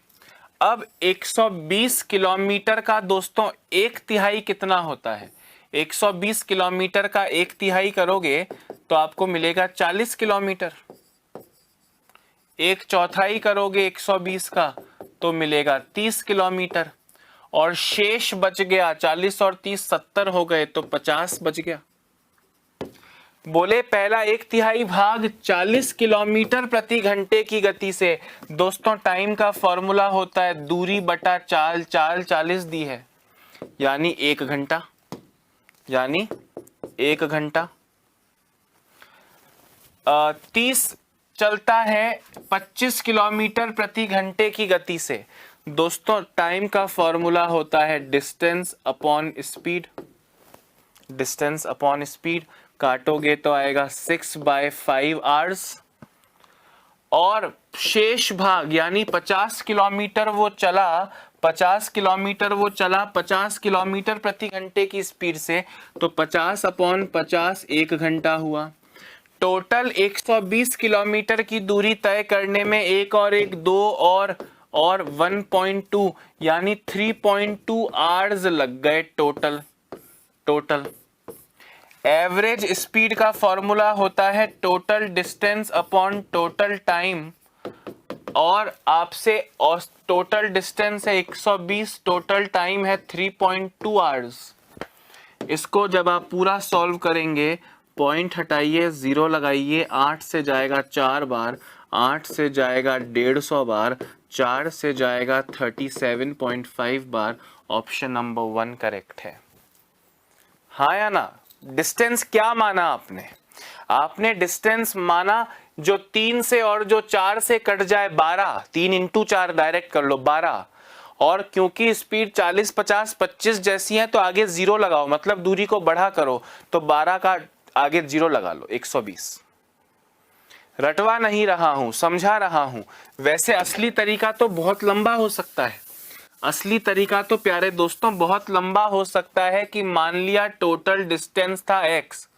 A: अब 120 किलोमीटर का दोस्तों 1/3 कितना होता है? 120 किलोमीटर का 1/3 करोगे तो आपको मिलेगा 40 किलोमीटर। 1/4 करोगे 120 का तो मिलेगा 30 किलोमीटर। और शेष बच गया 40 और 30 70 हो गए तो 50 बच गया। बोले पहला 1/3 भाग 40 किलोमीटर प्रति घंटे की गति से। दोस्तों टाइम का फॉर्मूला होता है दूरी बटा चाल, चाल 40 दी है यानी 1 घंटा, यानी 1 घंटा। 30 चलता है 25 किलोमीटर प्रति घंटे की गति से। दोस्तों टाइम का फॉर्मूला होता है distance upon speed, distance upon speed. काटोगे तो आएगा 6/5 आवर्स। और शेष भाग यानी 50 किलोमीटर वो चला, 50 किलोमीटर वो चला 50 किलोमीटर प्रति घंटे की स्पीड से, तो 50/50 1 घंटा हुआ। टोटल 120 किलोमीटर की दूरी तय करने में 1 और 1 2 और 1.2 यानी 3.2 आवर्स लग गए टोटल। एवरेज स्पीड का फॉर्मूला होता है total distance upon total time. और आपसे टोटल डिस्टेंस है 120, टोटल टाइम है 3.2 आवर्स। इसको जब आप पूरा सॉल्व करेंगे, पॉइंट हटाइए, 0 लगाइए, 8 से जाएगा 4 बार, 8 से जाएगा 150 बार, 4 से जाएगा 37.5 बार। ऑप्शन नंबर 1 करेक्ट है। हाँ या ना? डिस्टेंस क्या माना आपने? आपने डिस्टेंस माना जो 3 से और जो 4 से कट जाए 12, 3 इंटू 4 डायरेक्ट कर लो 12। और क्योंकि स्पीड 40 50 25 जैसी है तो आगे 0 लगाओ, मतलब दूरी को बढ़ा करो, तो 12 का आगे 0 लगा लो 120। रटवा नहीं रहा हूं, समझा रहा हूं। वैसे असली तरीका तो बहुत लंबा हो सकता है, असली तरीका तो प्यारे दोस्तों बहुत लंबा हो सकता है कि मान लिया टोटल डिस्टेंस था x,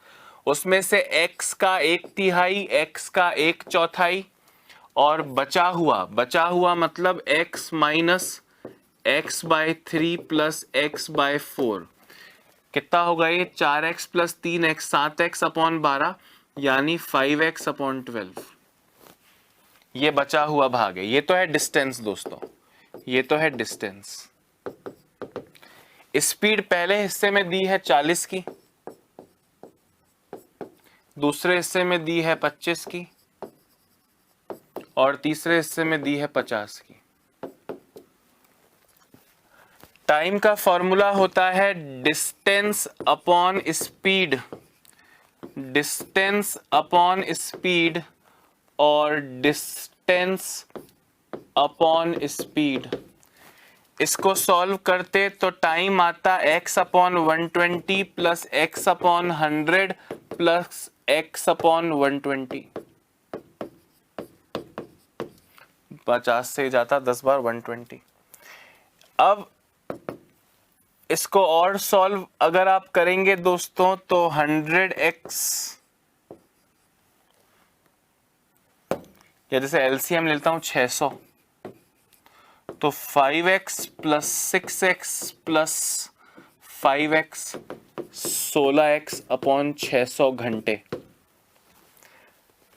A: उसमें से x का 1/3, x का 1/4 और बचा हुआ मतलब x minus x/3 plus x/4 कितना होगा ये? 4x प्लस 3x 7x/12 यानी 5x/12। ये बचा हुआ भाग है, ये तो है डिस्टेंस दोस्तों, ये तो है डिस्टेंस। स्पीड पहले हिस्से में दी है 40 की, दूसरे हिस्से में दी है 25 की और तीसरे हिस्से में दी है 50 की। टाइम का फॉर्मूला होता है distance upon speed, distance upon speed और डिस्टेंस अपॉन स्पीड। इसको सॉल्व करते तो टाइम आता x/120 plus x/100 plus x/120। 50 से जाता 10 बार 120। अब इसको और सॉल्व अगर आप करेंगे दोस्तों तो 100x, या जैसे एलसीएम लेता हूं 600, तो 5x plus 6x plus 5x 16x/600 घंटे।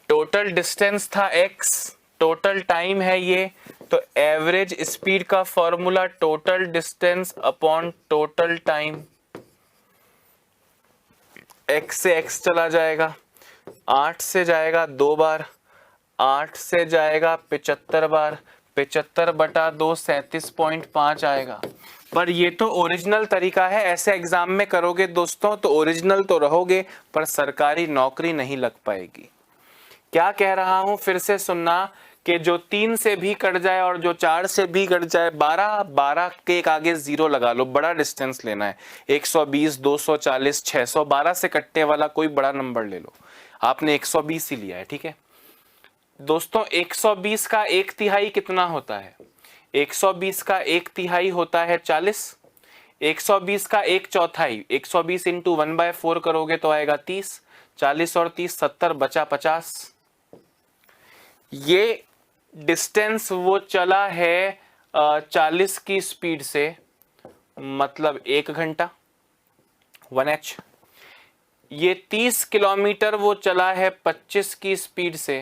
A: टोटल डिस्टेंस था x, टोटल टाइम है ये, तो एवरेज स्पीड का formula total distance upon total time. x से x चला जाएगा, 8 से जाएगा 2 बार, 8 से जाएगा 75 बार, 75/2 37.5 आएगा। पर ये तो ओरिजिनल तरीका है, ऐसे एग्जाम में करोगे दोस्तों तो ओरिजिनल तो रहोगे पर सरकारी नौकरी नहीं लग पाएगी। क्या कह रहा हूं फिर से सुनना कि जो 3 से भी कट जाए और जो 4 से भी कट जाए, 12 के एक आगे 0 लगा लो, बड़ा डिस्टेंस लेना है, 120, 240, 600, 12 से कटने वाला कोई बड़ा नंबर ले लो। आपने 120 ही लिया है, ठीक है दोस्तों। 120 का 1/3 कितना होता है? 120 का 1/3 होता है 40। 120 का 1/4, 120 इंटू 1/4 करोगे तो आएगा 30। 40 और 30 70, बचा 50। ये डिस्टेंस वो चला है 40 की स्पीड से, मतलब 1 घंटा, 1h। ये 30 किलोमीटर वो चला है 25 की स्पीड से,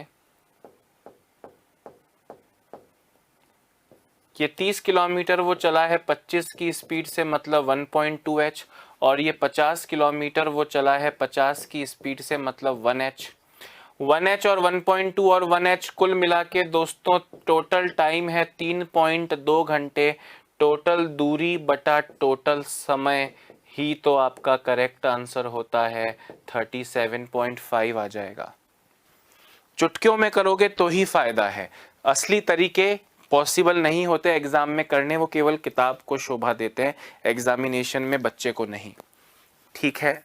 A: ये 30 किलोमीटर वो चला है 25 की स्पीड से, मतलब 1.2h। और ये 50 किलोमीटर वो चला है 50 की स्पीड से, मतलब 1h। 1h और 1.2 और 1h कुल मिला के दोस्तों टोटल टाइम है 3.2 घंटे। टोटल दूरी बटा टोटल समय ही तो आपका करेक्ट आंसर होता है 37.5 आ जाएगा। चुटकियों में करोगे तो ही फायदा है, असली तरीके पॉसिबल नहीं होते एग्जाम में करने, वो केवल किताब को शोभा देते हैं, एग्जामिनेशन में बच्चे को नहीं। ठीक है,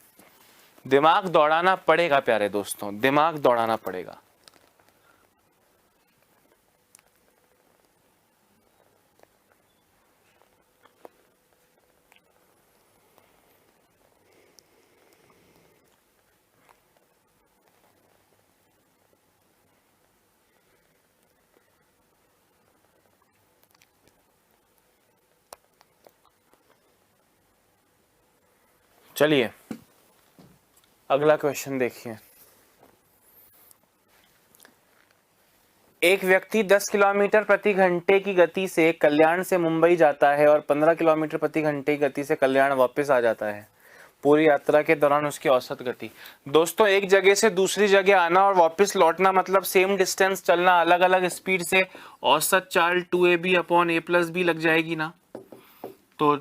A: दिमाग दौड़ाना पड़ेगा प्यारे दोस्तों, दिमाग दौड़ाना पड़ेगा। चलिए अगला क्वेश्चन देखिए। एक व्यक्ति 10 किलोमीटर प्रति घंटे की गति से कल्याण से मुंबई जाता है और 15 किलोमीटर प्रति घंटे की गति से कल्याण वापस आ जाता है। पूरी यात्रा के दौरान उसकी औसत गति। दोस्तों एक जगह से दूसरी जगह आना और वापस लौटना मतलब सेम डिस्टेंस चलना, अलग अलग स्पीड से, औसत चाल 2ab upon a plus b लग जाएगी ना। तो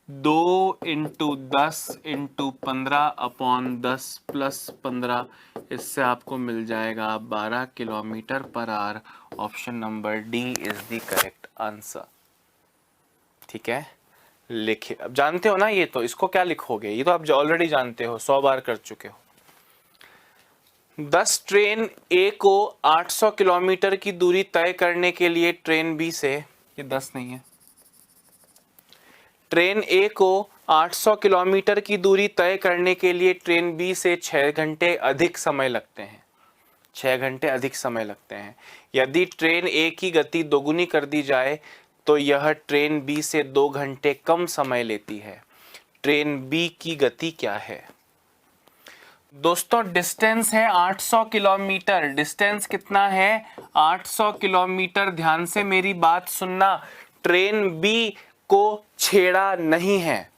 A: 2 इंटू 10 इंटू 15 अपॉन 10 प्लस 15, इससे आपको मिल जाएगा 12 kilometre per hour. Option number D is the correct answer. ठीक है, लिखिए। अब जानते हो ना ये, तो इसको क्या लिखोगे, ये तो आप ऑलरेडी जानते हो, 100 बार कर चुके हो। 10 ट्रेन ए को 800 किलोमीटर की दूरी तय करने के लिए ट्रेन बी से, ये 10 नहीं है, ट्रेन ए को 800 किलोमीटर की दूरी तय करने के लिए ट्रेन बी से 6 घंटे अधिक समय लगते हैं। 6 घंटे अधिक समय लगते हैं। यदि ट्रेन ए की गति दोगुनी कर दी जाए तो यह ट्रेन बी से 2 घंटे कम समय लेती है। ट्रेन बी की गति क्या है? दोस्तों डिस्टेंस है 800 किलोमीटर। डिस्टेंस कितना है? 800 किलोमीटर। ध्यान से मेरी बात सुनना, ट्रेन बी को छेड़ा नहीं है।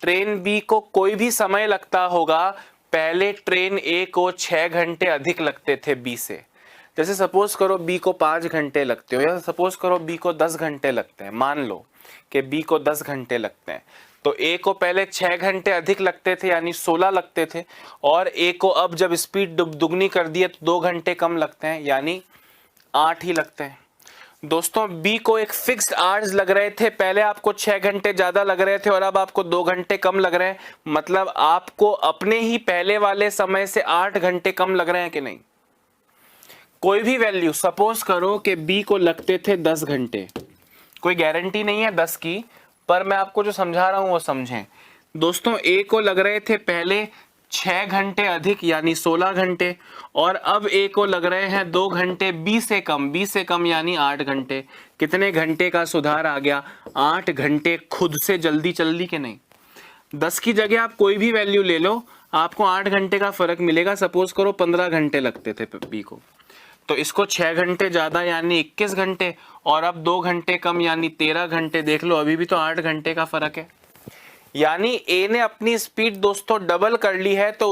A: ट्रेन बी को कोई भी समय लगता होगा, पहले ट्रेन ए को 6 घंटे अधिक लगते थे बी से। जैसे सपोज करो बी को 5 घंटे लगते हो, या सपोज करो बी को 10 घंटे लगते हैं। मान लो कि बी को 10 घंटे लगते हैं, तो ए को पहले 6 घंटे अधिक लगते थे यानी 16 लगते थे, और ए को अब जब स्पीड दुगनी कर दी है तो 2 घंटे कम लगते हैं यानी 8 ही लगते हैं। दोस्तों बी को एक फिक्स्ड आवर्स लग रहे थे, पहले आपको 6 घंटे ज्यादा लग रहे थे और अब आपको 2 घंटे कम लग रहे हैं, मतलब आपको अपने ही पहले वाले समय से 8 घंटे कम लग रहे हैं कि नहीं। कोई भी वैल्यू, सपोज करो कि बी को लगते थे 10 घंटे, कोई गारंटी नहीं है 10 की, पर मैं आपको जो समझा रहा हूं वो समझें। दोस्तों ए को लग रहे थे पहले 6 घंटे अधिक यानी 16 घंटे, और अब ए को लग रहे हैं 2 घंटे बी से कम यानी 8 घंटे। कितने घंटे का सुधार आ गया? 8 घंटे खुद से जल्दी चल ली कि नहीं। 10 की जगह आप कोई भी वैल्यू ले लो, आपको 8 घंटे का फर्क मिलेगा। सपोज करो 15 घंटे लगते थे बी को, तो इसको 6 घंटे ज्यादा यानी 21 घंटे, और अब 2 घंटे कम यानी 13 घंटे। देख लो अभी भी तो 8 घंटे का फर्क है, यानी ए ने अपनी स्पीड दोस्तों डबल कर ली है, तो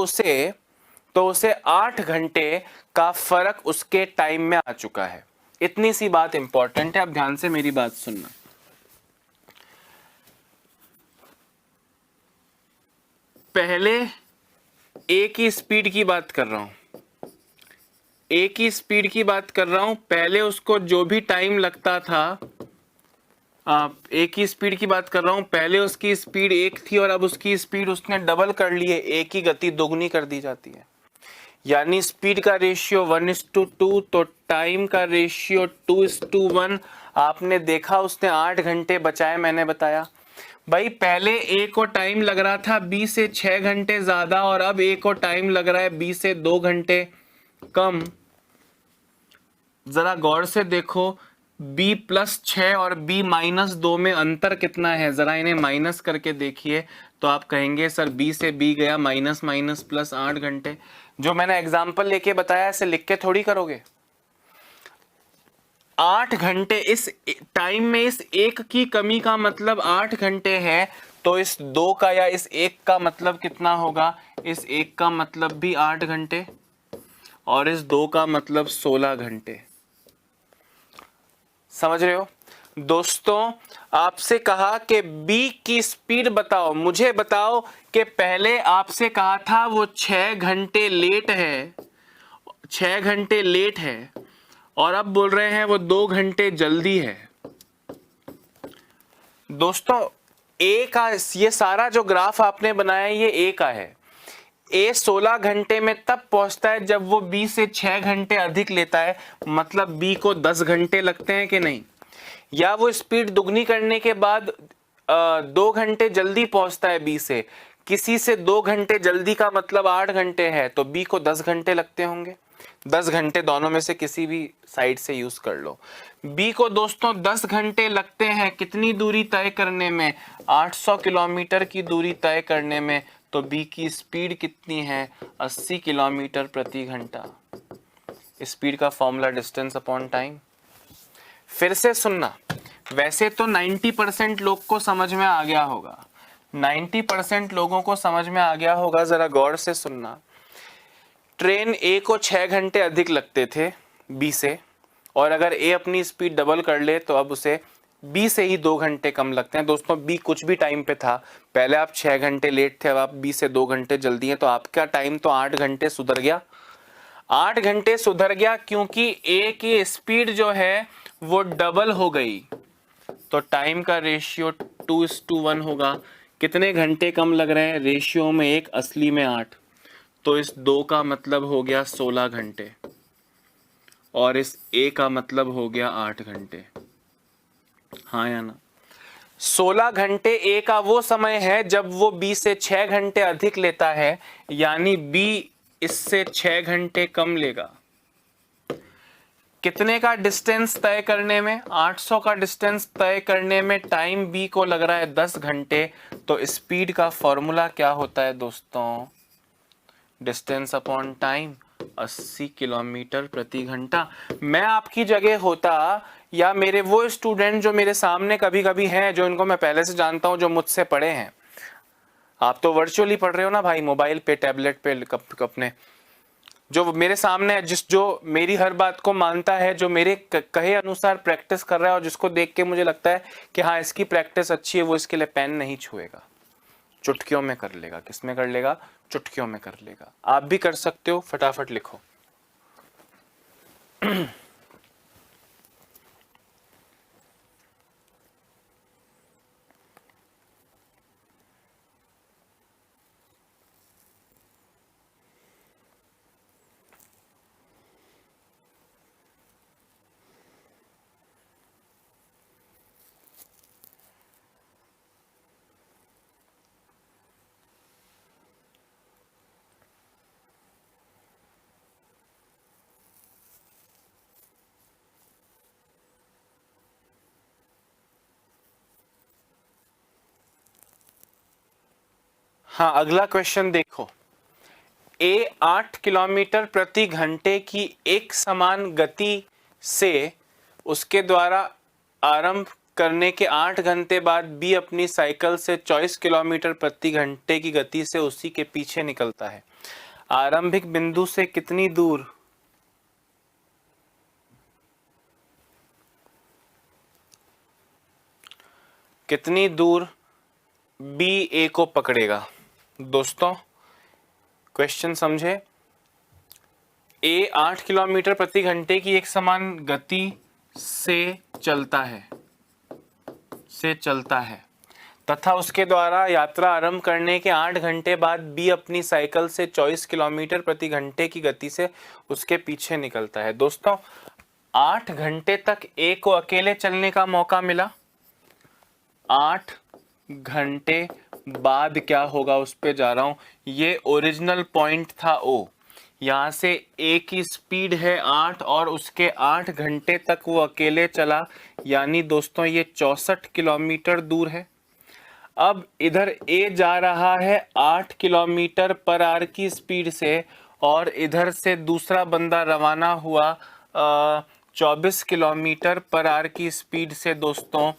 A: उसे 8 घंटे का फर्क उसके टाइम में आ चुका है। इतनी सी बात इंपॉर्टेंट है, अब ध्यान से मेरी बात सुनना। पहले ए की स्पीड की बात कर रहा हूं, ए की स्पीड की बात कर रहा हूं, पहले उसको जो भी टाइम लगता था, ए की स्पीड की बात कर रहा हूं, पहले उसकी स्पीड 1 थी और अब उसकी स्पीड उसने डबल कर ली है, ए की गति दोगुनी कर दी जाती है। यानी स्पीड का रेशियो 1:2, तो टाइम का रेशियो 2:1। आपने देखा उसने 8 घंटे बचाए, मैंने बताया भाई पहले ए को टाइम लग रहा था बी से 6 घंटे ज्यादा और अब ए को टाइम लग रहा है बी से 2 घंटे कम। जरा गौर से देखो, b +6 और b -2 में अंतर कितना है, जरा इन्हें माइनस करके देखिए तो आप कहेंगे सर b से b गया माइनस माइनस प्लस 8 घंटे। जो मैंने एग्जाम्पल लेके बताया ऐसे लिख के थोड़ी करोगे। 8 घंटे इस टाइम में इस एक की कमी का मतलब 8 घंटे है, तो इस 2 का या इस एक का मतलब कितना होगा, इस एक का मतलब भी 8 घंटे और इस 2 का मतलब 16 घंटे। समझ रहे हो दोस्तों? आपसे कहा कि B की स्पीड बताओ, मुझे बताओ कि पहले आपसे कहा था वो 6 घंटे लेट है, 6 घंटे लेट है और अब बोल रहे हैं वो 2 घंटे जल्दी है। दोस्तों ए का ये सारा जो ग्राफ आपने बनाया ये ए का है। ए 16 घंटे में तब पहुंचता है जब वो बी से 6 घंटे अधिक लेता है, मतलब बी को 10 घंटे लगते हैं कि नहीं, या वो स्पीड दुगनी करने के बाद 2 घंटे जल्दी पहुंचता है बी से। किसी से 2 घंटे जल्दी का मतलब 8 घंटे है, तो बी को 10 घंटे लगते होंगे। 10 घंटे दोनों में से किसी भी साइड से यूज कर लो। बी को दोस्तों 10 घंटे लगते हैं कितनी दूरी तय करने में, 800 किलोमीटर की दूरी तय करने में। तो बी की स्पीड कितनी है, 80 किलोमीटर प्रति घंटा। स्पीड का फॉर्मूला डिस्टेंस अपॉन टाइम। फिर से सुनना, वैसे तो 90% लोग को समझ में आ गया होगा, 90% लोगों को समझ में आ गया होगा। जरा गौर से सुनना, ट्रेन ए को 6 घंटे अधिक लगते थे बी से, और अगर ए अपनी स्पीड डबल कर ले तो अब उसे बी से ही 2 घंटे कम लगते हैं। दोस्तों बी कुछ भी टाइम पे था, पहले आप 6 घंटे लेट थे, अब आप बी से 2 घंटे जल्दी हैं, तो आपका टाइम तो 8 घंटे सुधर गया। 8 घंटे सुधर गया क्योंकि ए की स्पीड जो है वो डबल हो गई, तो टाइम का रेशियो 2:1 होगा। कितने घंटे कम लग रहे हैं, रेशियो में 1 असली में 8, तो इस 2 का मतलब हो गया 16 घंटे और इस ए का मतलब हो गया 8 घंटे। हाँ या ना? 16 घंटे ए का वो समय है जब वो बी से 6 घंटे अधिक लेता है, यानी बी इससे 6 घंटे कम लेगा। कितने का डिस्टेंस तय करने में, 800 का डिस्टेंस तय करने में टाइम बी को लग रहा है 10 घंटे। तो स्पीड का फॉर्मूला क्या होता है दोस्तों, डिस्टेंस अपॉन टाइम, 80 किलोमीटर प्रति घंटा। मैं आपकी जगह होता, या मेरे वो स्टूडेंट जो मेरे सामने कभी कभी हैं, जो इनको मैं पहले से जानता हूं, जो मुझसे पढ़े हैं, आप तो वर्चुअली पढ़ रहे हो ना भाई, मोबाइल पे, टैबलेट पे, अपने, जो मेरे सामने है, जो मेरी हर बात को मानता है, जो मेरे कहे अनुसार प्रैक्टिस कर रहा है और जिसको देख के मुझे लगता है कि हाँ इसकी प्रैक्टिस अच्छी है, वो इसके लिए पेन नहीं छुएगा, चुटकियों में कर लेगा। किस में कर लेगा, चुटकियों में कर लेगा। आप भी कर सकते हो, फटाफट लिखो। हाँ अगला क्वेश्चन देखो, ए 8 किलोमीटर प्रति घंटे की एक समान गति से उसके द्वारा आरंभ करने के 8 घंटे बाद बी अपनी साइकिल से 24 किलोमीटर प्रति घंटे की गति से उसी के पीछे निकलता है। आरंभिक बिंदु से कितनी दूर, कितनी दूर बी ए को पकड़ेगा। दोस्तों क्वेश्चन समझे, ए 8 किलोमीटर प्रति घंटे की एक समान गति से चलता है तथा उसके द्वारा यात्रा आरंभ करने के 8 घंटे बाद बी अपनी साइकिल से 24 किलोमीटर प्रति घंटे की गति से उसके पीछे निकलता है। दोस्तों 8 घंटे तक ए को अकेले चलने का मौका मिला, 8 घंटे बाद क्या होगा उस पे जा रहा हूं। ये ओरिजिनल पॉइंट था ओ, यहां से ए की स्पीड है 8 और उसके 8 घंटे तक वो अकेले चला, यानी दोस्तों ये 64 किलोमीटर दूर है। अब इधर ए जा रहा है 8 किलोमीटर पर आवर की स्पीड से और इधर से दूसरा बंदा रवाना हुआ 24 किलोमीटर पर आवर की स्पीड से। दोस्तों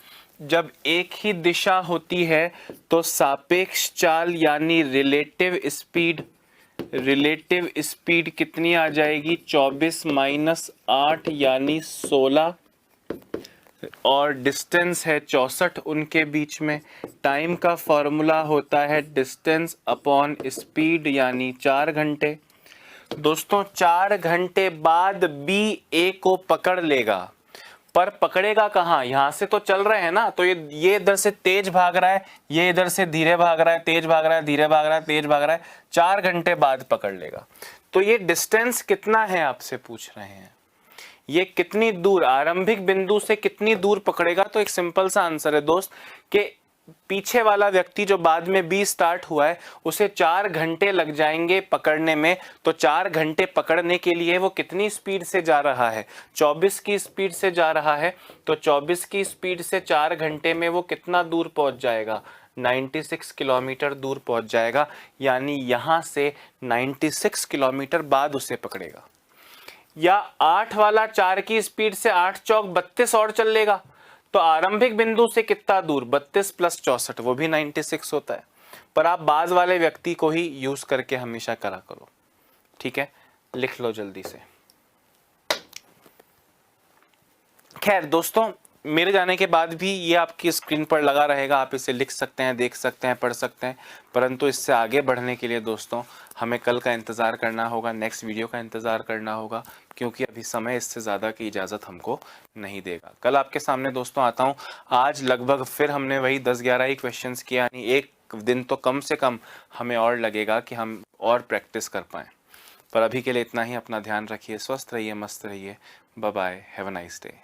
A: जब एक ही दिशा होती है तो सापेक्ष चाल यानी रिलेटिव स्पीड कितनी आ जाएगी, 24 माइनस 8 यानी 16 और डिस्टेंस है 64 उनके बीच में। टाइम का फॉर्मूला होता है डिस्टेंस अपॉन स्पीड यानी 4 घंटे। दोस्तों 4 घंटे बाद बी ए को पकड़ लेगा, पर पकड़ेगा कहाँ, यहां से तो चल रहे हैं ना, तो ये इधर से तेज भाग रहा है, ये इधर से धीरे भाग रहा है, तेज भाग रहा है, धीरे भाग रहा है, तेज भाग रहा है, 4 घंटे बाद पकड़ लेगा। तो ये डिस्टेंस कितना है आपसे पूछ रहे हैं, ये कितनी दूर आरंभिक बिंदु से कितनी दूर पकड़ेगा। तो एक सिंपल सा आंसर है दोस्त कि पीछे वाला व्यक्ति जो बाद में बी स्टार्ट हुआ है उसे 4 घंटे लग जाएंगे पकड़ने में, तो 4 घंटे पकड़ने के लिए वो कितनी स्पीड से जा रहा है, 24 की स्पीड से जा रहा है। तो 24 की स्पीड से 4 घंटे में वो कितना दूर पहुंच जाएगा, 96 किलोमीटर दूर पहुंच जाएगा, यानी यहां से 96 किलोमीटर बाद उसे पकड़ेगा। या 8 वाला 4 की स्पीड से 8 चौक 32 और चल लेगा, तो आरंभिक बिंदु से कितना दूर, 32 प्लस 64 वो भी 96 होता है। पर आप बाज वाले व्यक्ति को ही यूज करके हमेशा करा करो, ठीक है, लिख लो जल्दी से। खैर दोस्तों मेरे जाने के बाद भी ये आपकी स्क्रीन पर लगा रहेगा, आप इसे लिख सकते हैं, देख सकते हैं, पढ़ सकते हैं, परंतु इससे आगे बढ़ने के लिए दोस्तों हमें कल का इंतज़ार करना होगा, नेक्स्ट वीडियो का इंतज़ार करना होगा, क्योंकि अभी समय इससे ज़्यादा की इजाज़त हमको नहीं देगा। कल आपके सामने दोस्तों आता हूँ। आज लगभग फिर हमने वही 10-11 ही क्वेश्चन किया, यानी एक दिन तो कम से कम हमें और लगेगा कि हम और प्रैक्टिस कर पाएँ। पर अभी के लिए इतना ही। अपना ध्यान रखिए, स्वस्थ रहिए, मस्त रहिए। Bye bye, have a nice day.